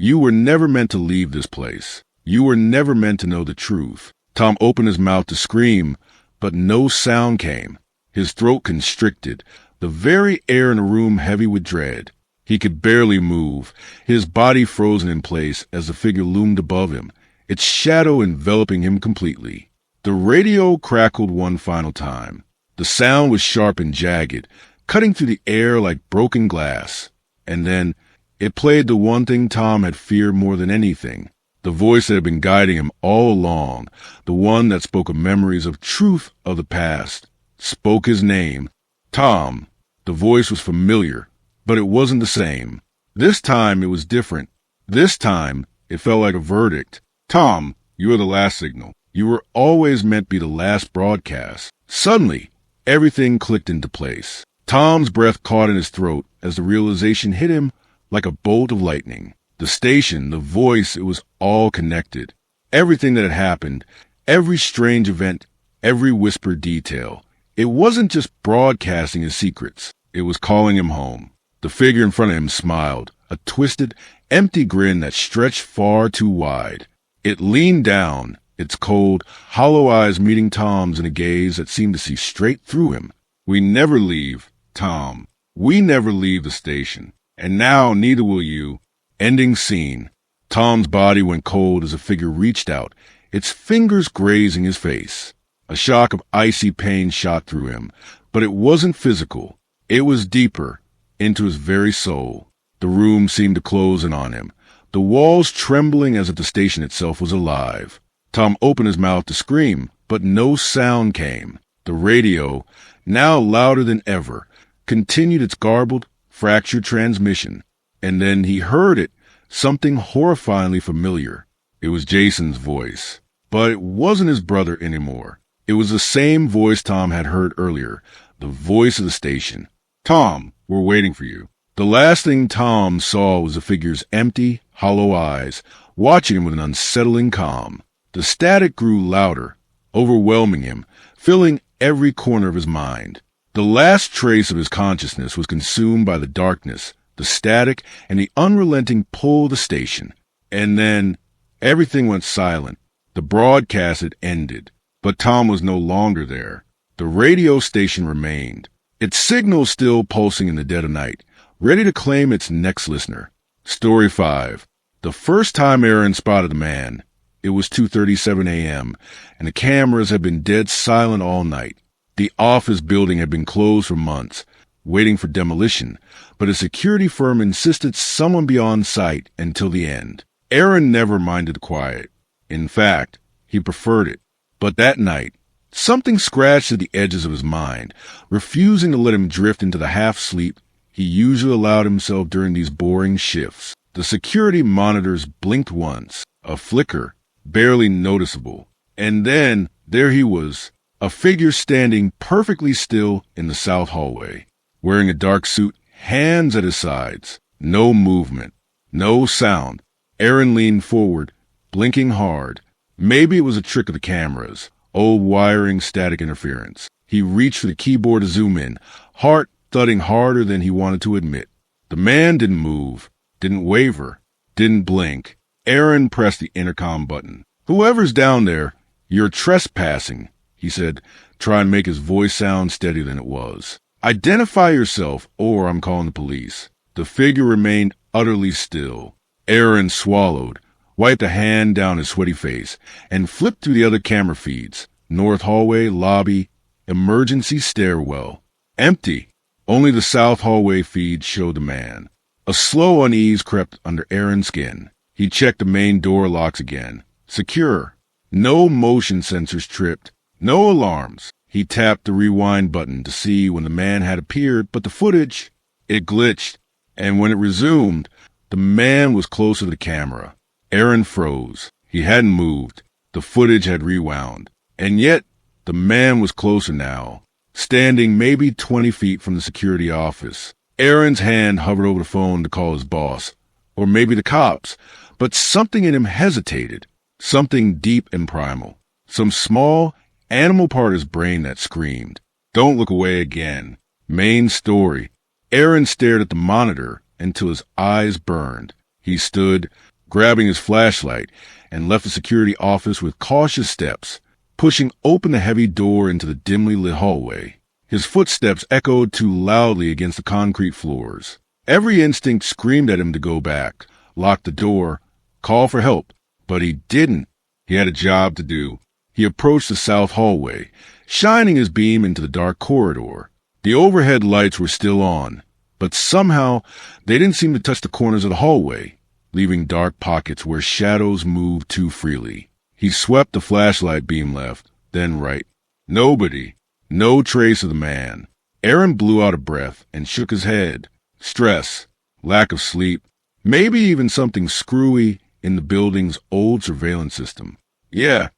"You were never meant to leave this place. You were never meant to know the truth." Tom opened his mouth to scream, but no sound came. His throat constricted, the very air in the room heavy with dread. He could barely move, his body frozen in place as the figure loomed above him, its shadow enveloping him completely. The radio crackled one final time. The sound was sharp and jagged, cutting through the air like broken glass. And then it played the one thing Tom had feared more than anything, the voice that had been guiding him all along, the one that spoke of memories of truth of the past, spoke his name. Tom. The voice was familiar, but it wasn't the same. This time it was different. This time it felt like a verdict. "Tom, you are the last signal. You were always meant to be the last broadcast." Suddenly, everything clicked into place. Tom's breath caught in his throat as the realization hit him like a bolt of lightning. The station, the voice, it was all connected. Everything that had happened, every strange event, every whispered detail. It wasn't just broadcasting his secrets. It was calling him home. The figure in front of him smiled, a twisted, empty grin that stretched far too wide. It leaned down, its cold, hollow eyes meeting Tom's in a gaze that seemed to see straight through him. "We never leave, Tom. We never leave the station. And now neither will you." Ending scene. Tom's body went cold as the figure reached out, its fingers grazing his face. A shock of icy pain shot through him, but it wasn't physical. It was deeper, into his very soul. The room seemed to close in on him, the walls trembling as if the station itself was alive. Tom opened his mouth to scream, but no sound came. The radio, now louder than ever, continued its garbled, fractured transmission, and then he heard it, something horrifyingly familiar. It was Jason's voice, but it wasn't his brother anymore. It was the same voice Tom had heard earlier, the voice of the station. "Tom, we're waiting for you." The last thing Tom saw was the figure's empty, hollow eyes, watching him with an unsettling calm. The static grew louder, overwhelming him, filling every corner of his mind. The last trace of his consciousness was consumed by the darkness, the static, and the unrelenting pull of the station. And then everything went silent. The broadcast had ended, but Tom was no longer there. The radio station remained, its signal still pulsing in the dead of night, ready to claim its next listener. Story 5. The first time Aaron spotted the man, it was 2:37 a.m., and the cameras had been dead silent all night. The office building had been closed for months, waiting for demolition, but a security firm insisted someone be on site until the end. Aaron never minded the quiet. In fact, he preferred it. But that night, something scratched at the edges of his mind, refusing to let him drift into the half-sleep he usually allowed himself during these boring shifts. The security monitors blinked once, a flicker, barely noticeable. And then, there he was, a figure standing perfectly still in the south hallway, wearing a dark suit, hands at his sides. No movement, no sound. Aaron leaned forward, blinking hard. Maybe it was a trick of the cameras, old wiring, static interference. He reached for the keyboard to zoom in, heart thudding harder than he wanted to admit. The man didn't move, didn't waver, didn't blink. Aaron pressed the intercom button. "Whoever's down there, you're trespassing," he said, trying to make his voice sound steadier than it was. "Identify yourself, or I'm calling the police." The figure remained utterly still. Aaron swallowed, wiped a hand down his sweaty face, and flipped through the other camera feeds. North hallway, lobby, emergency stairwell. Empty. Only the south hallway feed showed the man. A slow unease crept under Aaron's skin. He checked the main door locks again. Secure. No motion sensors tripped. No alarms. He tapped the rewind button to see when the man had appeared, but the footage, it glitched, and when it resumed, the man was closer to the camera. Aaron froze. He hadn't moved. The footage had rewound. And yet, the man was closer now, standing maybe 20 feet from the security office. Aaron's hand hovered over the phone to call his boss, or maybe the cops, but something in him hesitated, something deep and primal, some small, animal part of his brain that screamed, "Don't look away again." Main story. Aaron stared at the monitor until his eyes burned. He stood, grabbing his flashlight, and left the security office with cautious steps, pushing open the heavy door into the dimly lit hallway. His footsteps echoed too loudly against the concrete floors. Every instinct screamed at him to go back, lock the door, call for help, but he didn't. He had a job to do. He approached the south hallway, shining his beam into the dark corridor. The overhead lights were still on, but somehow they didn't seem to touch the corners of the hallway, leaving dark pockets where shadows moved too freely. He swept the flashlight beam left, then right. Nobody. No trace of the man. Aaron blew out a breath and shook his head. Stress, lack of sleep, maybe even something screwy in the building's old surveillance system. Yeah,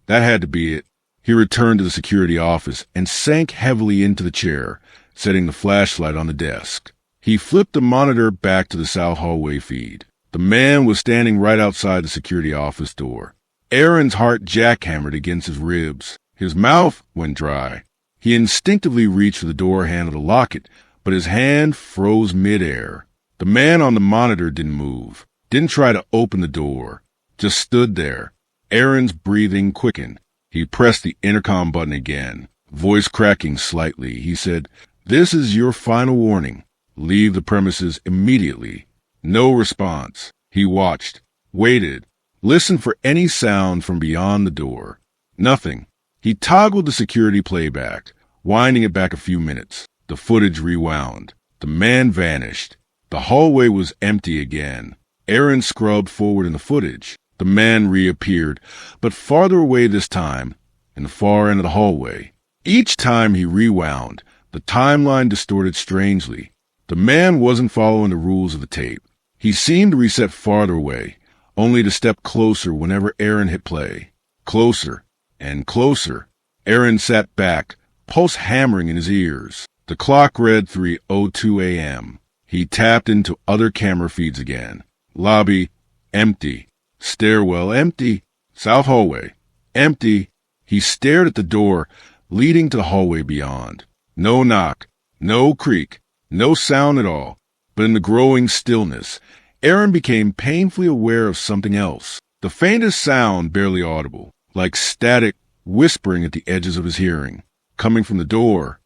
that had to be it. He returned to the security office and sank heavily into the chair, setting the flashlight on the desk. He flipped the monitor back to the south hallway feed. The man was standing right outside the security office door. Aaron's heart jackhammered against his ribs. His mouth went dry. He instinctively reached for the door handle to lock it, but his hand froze midair. The man on the monitor didn't move, didn't try to open the door, just stood there. Aaron's breathing quickened. He pressed the intercom button again. Voice cracking slightly, he said, "This is your final warning. Leave the premises immediately." No response. He watched, waited, listened for any sound from beyond the door. Nothing. He toggled the security playback, winding it back a few minutes. The footage rewound. The man vanished. The hallway was empty again. Aaron scrubbed forward in the footage. The man reappeared, but farther away this time, in the far end of the hallway. Each time he rewound, the timeline distorted strangely. The man wasn't following the rules of the tape. He seemed to reset farther away, only to step closer whenever Aaron hit play. Closer and closer. Aaron sat back, pulse hammering in his ears. The clock read 3:02 a.m. He tapped into other camera feeds again. Lobby, empty. Stairwell, empty. South hallway, empty. He stared at the door leading to the hallway beyond. No knock, no creak, no sound at all. But in the growing stillness, Aaron became painfully aware of something else. The faintest sound barely audible, like static whispering at the edges of his hearing, coming from the door.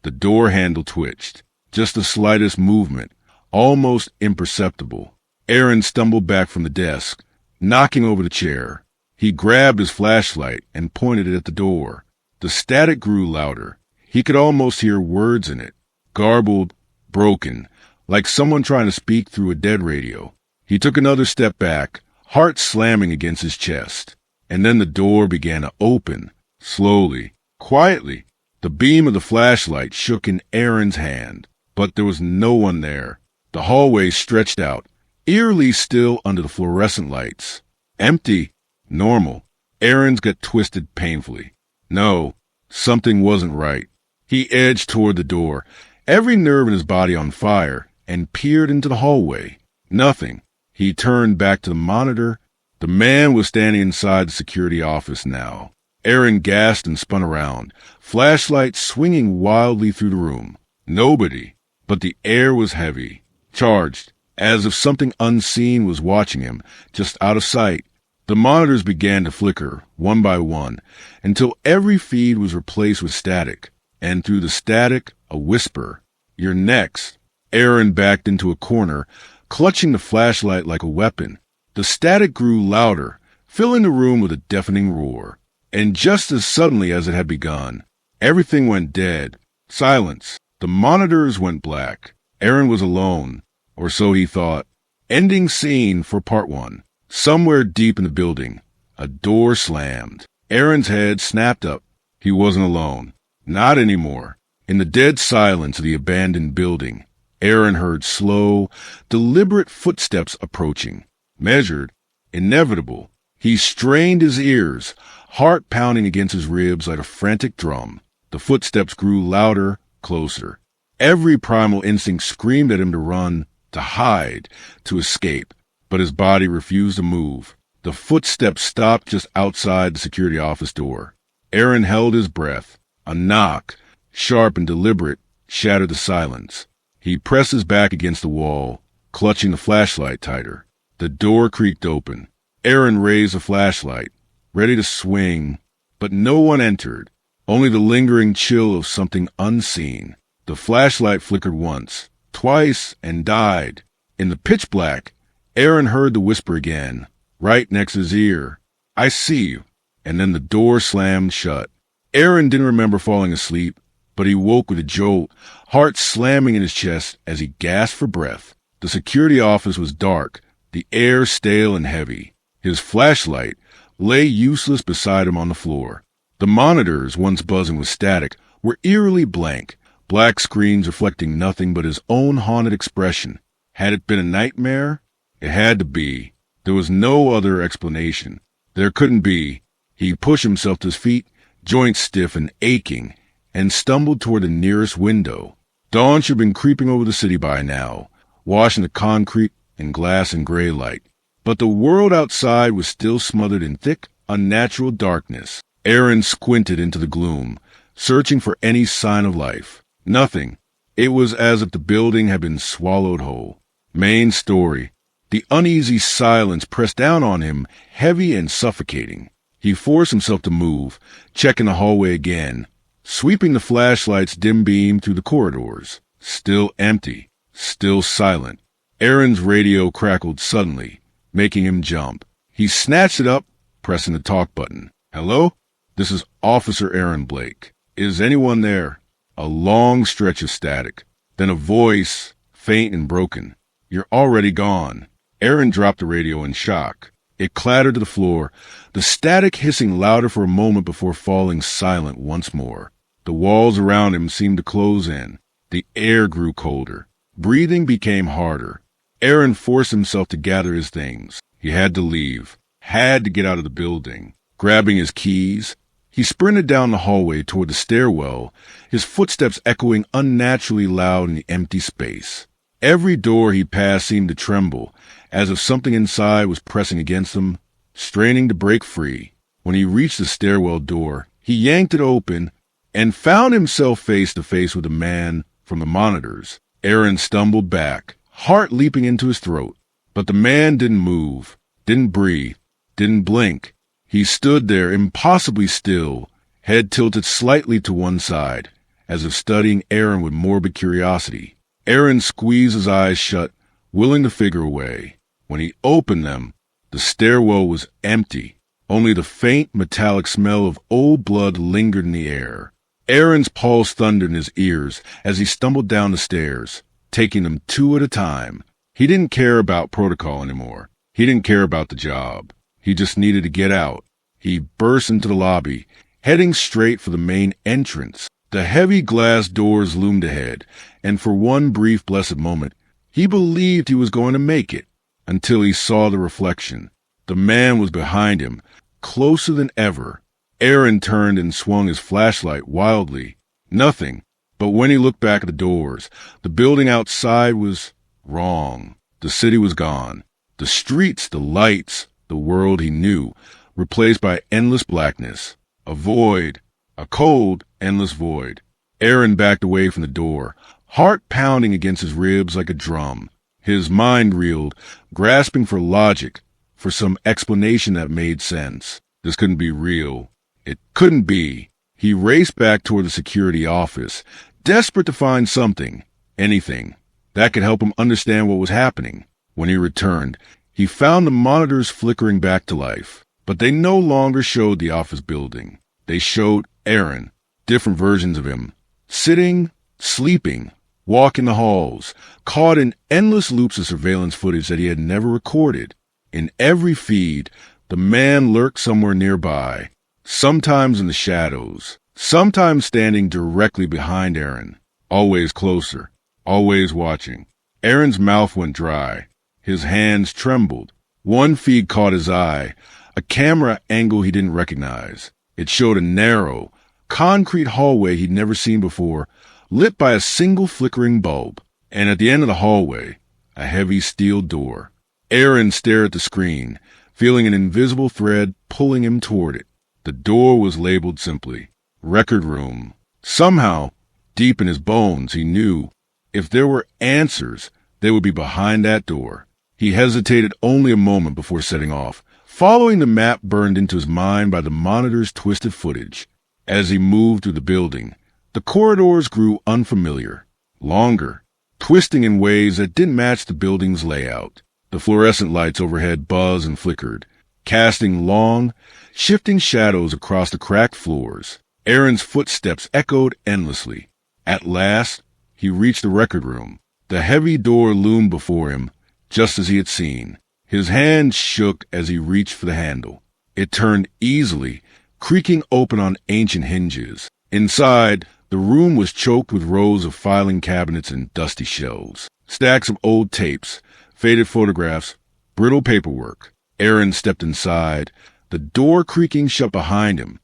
The door handle twitched, just the slightest movement, almost imperceptible. Aaron stumbled back from the desk, knocking over the chair. He grabbed his flashlight and pointed it at the door. The static grew louder. He could almost hear words in it, garbled, broken, like someone trying to speak through a dead radio. He took another step back, heart slamming against his chest. And then the door began to open, slowly, quietly. The beam of the flashlight shook in Aaron's hand, but there was no one there. The hallway stretched out, eerily still under the fluorescent lights. Empty. Normal. Aaron's gut twisted painfully. No, something wasn't right. He edged toward the door, every nerve in his body on fire, and peered into the hallway. Nothing. He turned back to the monitor. The man was standing inside the security office now. Aaron gasped and spun around, flashlight swinging wildly through the room. Nobody, but the air was heavy, charged, as if something unseen was watching him, just out of sight. The monitors began to flicker, one by one, until every feed was replaced with static, and through the static, a whisper. "You're next." Aaron backed into a corner, clutching the flashlight like a weapon. The static grew louder, filling the room with a deafening roar. And just as suddenly as it had begun, everything went dead. Silence. The monitors went black. Aaron was alone, or so he thought. Ending scene for part 1. Somewhere deep in the building, a door slammed. Aaron's head snapped up. He wasn't alone. Not anymore. In the dead silence of the abandoned building, Aaron heard slow, deliberate footsteps approaching. Measured, inevitable. He strained his ears, heart pounding against his ribs like a frantic drum. The footsteps grew louder, closer. Every primal instinct screamed at him to run, to hide, to escape, but his body refused to move. The footsteps stopped just outside the security office door. Aaron held his breath. A knock, sharp and deliberate, shattered the silence. He pressed his back against the wall, clutching the flashlight tighter. The door creaked open. Aaron raised the flashlight, ready to swing, but no one entered, only the lingering chill of something unseen. The flashlight flickered once, twice, and died. In the pitch black, Aaron heard the whisper again, right next to his ear. "I see you." And then the door slammed shut. Aaron didn't remember falling asleep, but he woke with a jolt, heart slamming in his chest as he gasped for breath. The security office was dark, the air stale and heavy. His flashlight lay useless beside him on the floor. The monitors, once buzzing with static, were eerily blank, black screens reflecting nothing but his own haunted expression. Had it been a nightmare? It had to be. There was no other explanation. There couldn't be. He pushed himself to his feet, joints stiff and aching, and stumbled toward the nearest window. Dawn should have been creeping over the city by now, washing the concrete and glass in gray light. But the world outside was still smothered in thick, unnatural darkness. Aaron squinted into the gloom, searching for any sign of life. Nothing. It was as if the building had been swallowed whole. Main story. The uneasy silence pressed down on him, heavy and suffocating. He forced himself to move, checking the hallway again, sweeping the flashlight's dim beam through the corridors. Still empty. Still silent. Aaron's radio crackled suddenly, making him jump. He snatched it up, pressing the talk button. "Hello? This is Officer Aaron Blake. Is anyone there?" A long stretch of static. Then a voice, faint and broken. "You're already gone." Aaron dropped the radio in shock. It clattered to the floor, the static hissing louder for a moment before falling silent once more. The walls around him seemed to close in. The air grew colder. Breathing became harder. Aaron forced himself to gather his things. He had to leave. Had to get out of the building. Grabbing his keys, he sprinted down the hallway toward the stairwell, his footsteps echoing unnaturally loud in the empty space. Every door he passed seemed to tremble, as if something inside was pressing against him, straining to break free. When he reached the stairwell door, he yanked it open and found himself face to face with a man from the monitors. Aaron stumbled back, heart leaping into his throat. But the man didn't move, didn't breathe, didn't blink. He stood there impossibly still, head tilted slightly to one side, as if studying Aaron with morbid curiosity. Aaron squeezed his eyes shut, willing to figure a way. When he opened them, the stairwell was empty. Only the faint metallic smell of old blood lingered in the air. Aaron's pulse thundered in his ears as he stumbled down the stairs, taking them two at a time. He didn't care about protocol anymore. He didn't care about the job. He just needed to get out. He burst into the lobby, heading straight for the main entrance. The heavy glass doors loomed ahead, and for one brief blessed moment, he believed he was going to make it, until he saw the reflection. The man was behind him, closer than ever. Aaron turned and swung his flashlight wildly. Nothing. But when he looked back at the doors, the building outside was wrong. The city was gone. The streets, the lights, the world he knew, replaced by endless blackness. A void, a cold, endless void. Aaron backed away from the door, heart pounding against his ribs like a drum. His mind reeled, grasping for logic, for some explanation that made sense. This couldn't be real. It couldn't be. He raced back toward the security office, desperate to find something, anything, that could help him understand what was happening. When he returned, he found the monitors flickering back to life, but they no longer showed the office building. They showed Aaron, different versions of him, sitting, sleeping, walking the halls, caught in endless loops of surveillance footage that he had never recorded. In every feed, the man lurked somewhere nearby, sometimes in the shadows, sometimes standing directly behind Aaron, always closer, always watching. Aaron's mouth went dry. His hands trembled. One feed caught his eye, a camera angle he didn't recognize. It showed a narrow, concrete hallway he'd never seen before, lit by a single flickering bulb, and at the end of the hallway, a heavy steel door. Aaron stared at the screen, feeling an invisible thread pulling him toward it. The door was labeled simply, Record Room. Somehow, deep in his bones, he knew if there were answers, they would be behind that door. He hesitated only a moment before setting off, following the map burned into his mind by the monitor's twisted footage. As he moved through the building, the corridors grew unfamiliar, longer, twisting in ways that didn't match the building's layout. The fluorescent lights overhead buzzed and flickered, casting long, shifting shadows across the cracked floors. Aaron's footsteps echoed endlessly. At last, he reached the record room. The heavy door loomed before him, just as he had seen. His hand shook as he reached for the handle. It turned easily, creaking open on ancient hinges. Inside, the room was choked with rows of filing cabinets and dusty shelves, stacks of old tapes, faded photographs, brittle paperwork. Aaron stepped inside, the door creaking shut behind him.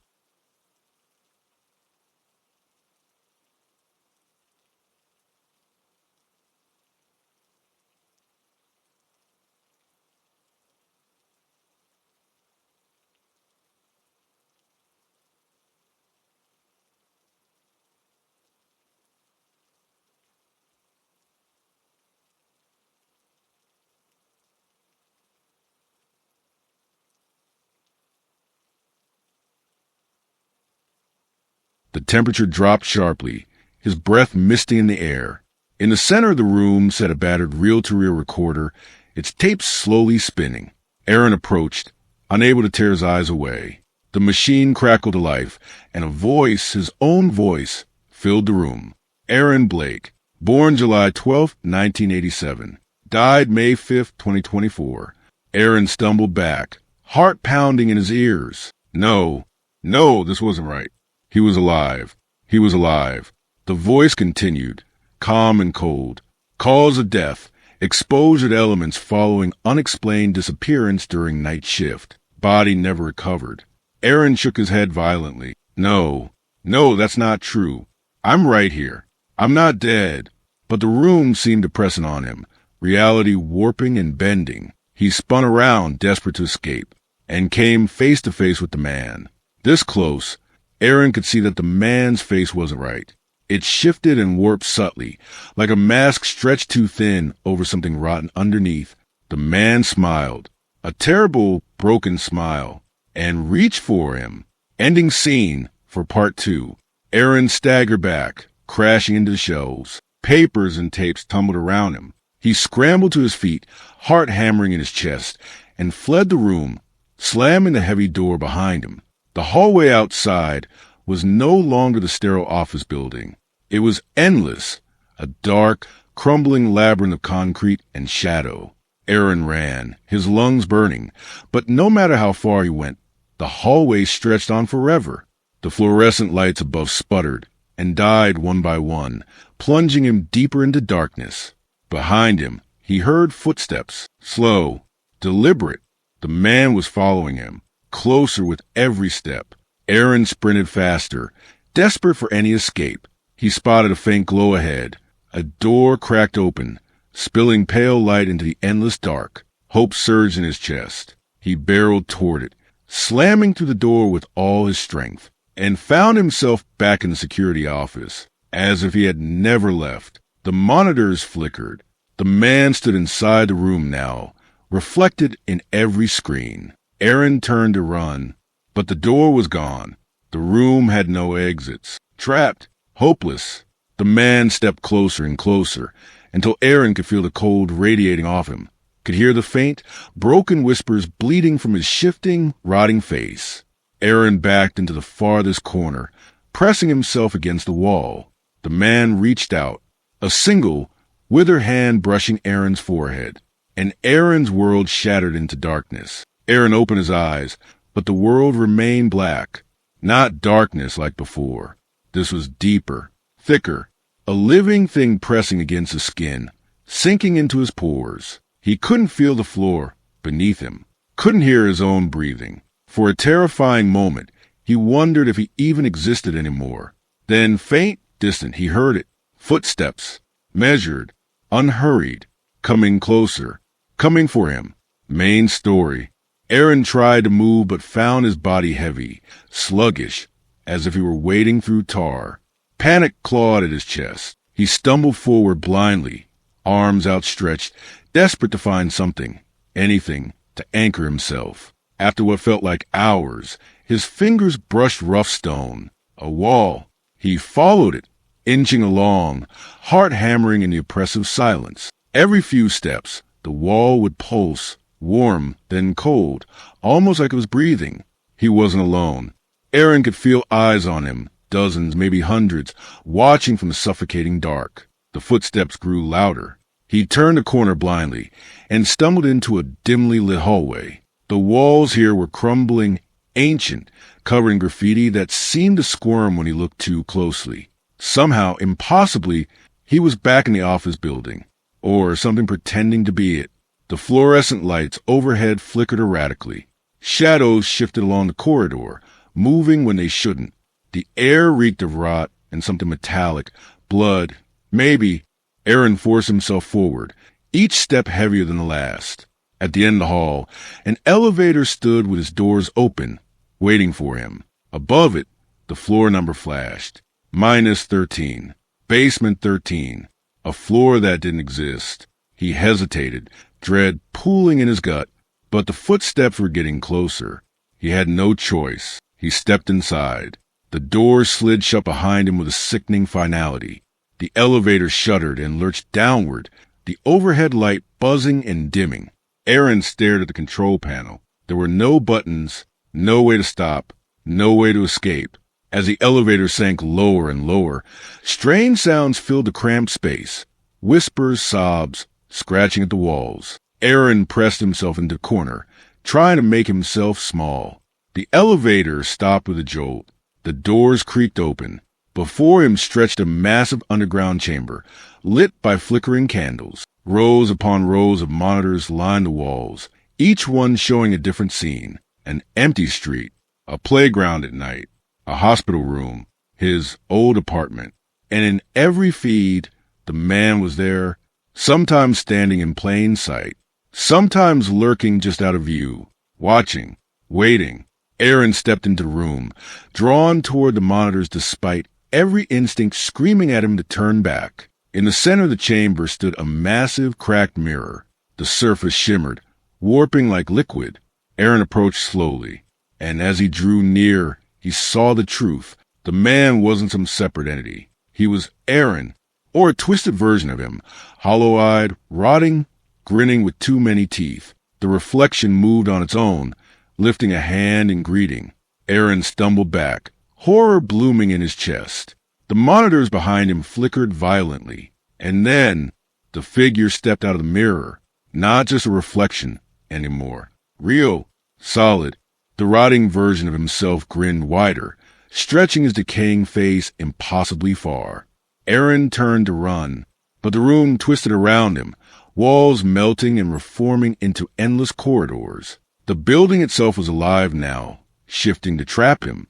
The temperature dropped sharply, his breath misty in the air. In the center of the room sat a battered reel-to-reel recorder, its tapes slowly spinning. Aaron approached, unable to tear his eyes away. The machine crackled to life, and a voice, his own voice, filled the room. Aaron Blake, born July 12, 1987, died May 5, 2024. Aaron stumbled back, heart pounding in his ears. No, this wasn't right. He was alive. He was alive. The voice continued, calm and cold. Cause of death, exposure to elements following unexplained disappearance during night shift. Body never recovered. Aaron shook his head violently. No, that's not true. I'm right here. I'm not dead. But the room seemed depressing on him, reality warping and bending. He spun around, desperate to escape, and came face to face with the man. This close, Aaron could see that the man's face wasn't right. It shifted and warped subtly, like a mask stretched too thin over something rotten underneath. The man smiled, a terrible, broken smile, and reached for him. Ending scene for part 2. Aaron staggered back, crashing into the shelves. Papers and tapes tumbled around him. He scrambled to his feet, heart hammering in his chest, and fled the room, slamming the heavy door behind him. The hallway outside was no longer the sterile office building. It was endless, a dark, crumbling labyrinth of concrete and shadow. Aaron ran, his lungs burning, but no matter how far he went, the hallway stretched on forever. The fluorescent lights above sputtered and died one by one, plunging him deeper into darkness. Behind him, he heard footsteps, slow, deliberate. The man was following him, closer with every step. Aaron sprinted faster, desperate for any escape. He spotted a faint glow ahead. A door cracked open, spilling pale light into the endless dark. Hope surged in his chest. He barreled toward it, slamming through the door with all his strength, and found himself back in the security office, as if he had never left. The monitors flickered. The man stood inside the room now, reflected in every screen. Aaron turned to run, but the door was gone. The room had no exits. Trapped, hopeless. The man stepped closer and closer, until Aaron could feel the cold radiating off him, could hear the faint, broken whispers bleeding from his shifting, rotting face. Aaron backed into the farthest corner, pressing himself against the wall. The man reached out, a single, withered hand brushing Aaron's forehead, and Aaron's world shattered into darkness. Aaron opened his eyes, but the world remained black. Not darkness like before. This was deeper, thicker, a living thing pressing against his skin, sinking into his pores. He couldn't feel the floor beneath him, couldn't hear his own breathing. For a terrifying moment, he wondered if he even existed anymore. Then, faint, distant, he heard it. Footsteps, measured, unhurried, coming closer, coming for him. Main story. Aaron tried to move but found his body heavy, sluggish, as if he were wading through tar. Panic clawed at his chest. He stumbled forward blindly, arms outstretched, desperate to find something, anything, to anchor himself. After what felt like hours, his fingers brushed rough stone, a wall. He followed it, inching along, heart hammering in the oppressive silence. Every few steps, the wall would pulse, warm, then cold, almost like it was breathing. He wasn't alone. Aaron could feel eyes on him, dozens, maybe hundreds, watching from the suffocating dark. The footsteps grew louder. He turned a corner blindly and stumbled into a dimly lit hallway. The walls here were crumbling, ancient, covering graffiti that seemed to squirm when he looked too closely. Somehow, impossibly, he was back in the office building, or something pretending to be it. The fluorescent lights overhead flickered erratically. Shadows shifted along the corridor, moving when they shouldn't. The air reeked of rot and something metallic, blood, maybe. Aaron forced himself forward, each step heavier than the last. At the end of the hall, an elevator stood with its doors open, waiting for him. Above it, the floor number flashed. -13. Basement 13. A floor that didn't exist. He hesitated, dread pooling in his gut, but the footsteps were getting closer. He had no choice. He stepped inside. The door slid shut behind him with a sickening finality. The elevator shuddered and lurched downward, the overhead light buzzing and dimming. Aaron stared at the control panel. There were no buttons, no way to stop, no way to escape. As the elevator sank lower and lower, strange sounds filled the cramped space. Whispers, sobs, scratching at the walls. Aaron pressed himself into a corner, trying to make himself small. The elevator stopped with a jolt. The doors creaked open. Before him stretched a massive underground chamber, lit by flickering candles. Rows upon rows of monitors lined the walls, each one showing a different scene. An empty street, a playground at night, a hospital room, his old apartment. And in every feed, the man was there, sometimes standing in plain sight, sometimes lurking just out of view, watching, waiting. Aaron stepped into the room, drawn toward the monitors despite every instinct screaming at him to turn back. In the center of the chamber stood a massive cracked mirror. The surface shimmered, warping like liquid. Aaron approached slowly, and as he drew near, he saw the truth. The man wasn't some separate entity. He was Aaron, or a twisted version of him, hollow-eyed, rotting, grinning with too many teeth. The reflection moved on its own, lifting a hand in greeting. Aaron stumbled back, horror blooming in his chest. The monitors behind him flickered violently, and then the figure stepped out of the mirror, not just a reflection anymore. Real, solid. The rotting version of himself grinned wider, stretching his decaying face impossibly far. Aaron turned to run, but the room twisted around him, walls melting and reforming into endless corridors. The building itself was alive now, shifting to trap him.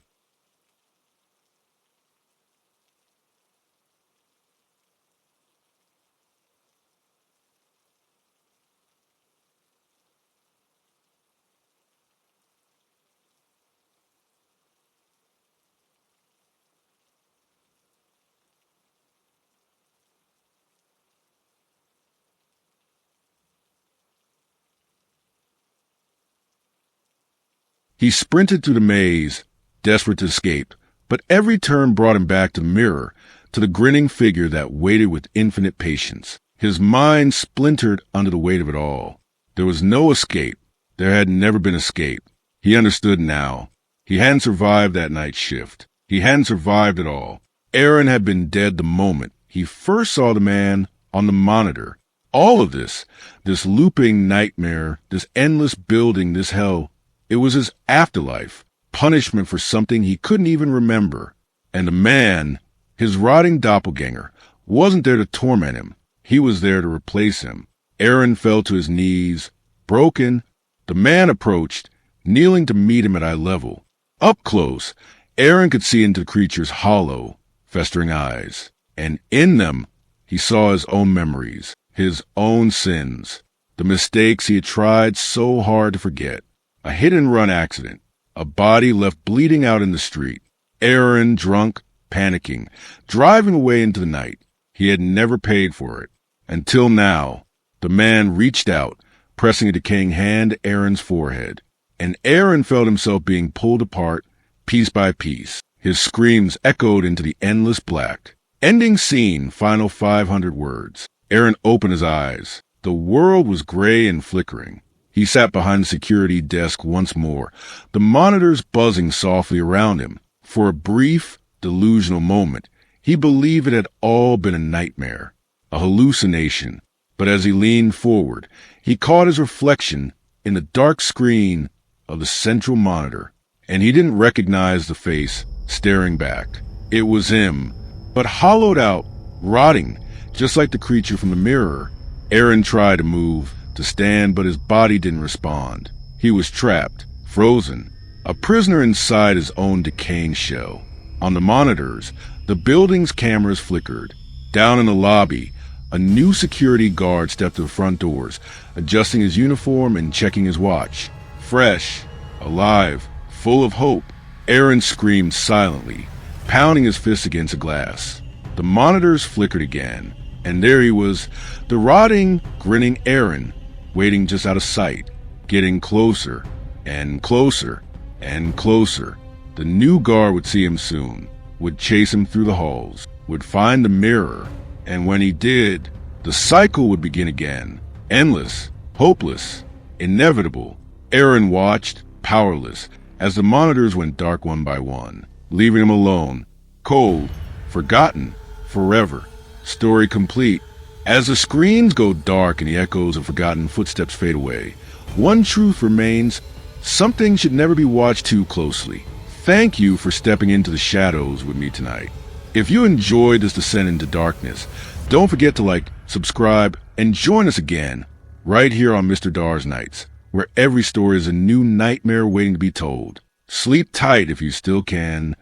He sprinted through the maze, desperate to escape, but every turn brought him back to the mirror, to the grinning figure that waited with infinite patience. His mind splintered under the weight of it all. There was no escape. There had never been escape. He understood now. He hadn't survived that night shift. He hadn't survived at all. Aaron had been dead the moment he first saw the man on the monitor. All of this looping nightmare, this endless building, this hell, it was his afterlife, punishment for something he couldn't even remember. And the man, his rotting doppelganger, wasn't there to torment him. He was there to replace him. Aaron fell to his knees, broken. The man approached, kneeling to meet him at eye level. Up close, Aaron could see into the creature's hollow, festering eyes, and in them he saw his own memories, his own sins, the mistakes he had tried so hard to forget. A hit-and-run accident, a body left bleeding out in the street. Aaron, drunk, panicking, driving away into the night. He had never paid for it. Until now, the man reached out, pressing a decaying hand to Aaron's forehead, and Aaron felt himself being pulled apart, piece by piece. His screams echoed into the endless black. Ending scene, final 500 words. Aaron opened his eyes. The world was gray and flickering. He sat behind the security desk once more, the monitors buzzing softly around him. For a brief, delusional moment, he believed it had all been a nightmare, a hallucination. But as he leaned forward, he caught his reflection in the dark screen of the central monitor, and he didn't recognize the face staring back. It was him, but hollowed out, rotting, just like the creature from the mirror. Aaron tried to move, to stand, but his body didn't respond. He was trapped, frozen, a prisoner inside his own decaying shell. On the monitors, the building's cameras flickered. Down in the lobby, a new security guard stepped to the front doors, adjusting his uniform and checking his watch. Fresh, alive, full of hope, Aaron screamed silently, pounding his fist against a glass. The monitors flickered again, and there he was, the rotting, grinning Aaron, waiting just out of sight, getting closer and closer and closer. The new guard would see him soon, would chase him through the halls, would find the mirror, and when he did, the cycle would begin again. Endless, hopeless, inevitable. Aaron watched, powerless, as the monitors went dark one by one, leaving him alone, cold, forgotten, forever. Story complete. As the screens go dark and the echoes of forgotten footsteps fade away, one truth remains: something should never be watched too closely. Thank you for stepping into the shadows with me tonight. If you enjoyed this descent into darkness, don't forget to like, subscribe, and join us again, right here on Mr. DarXnights, where every story is a new nightmare waiting to be told. Sleep tight if you still can.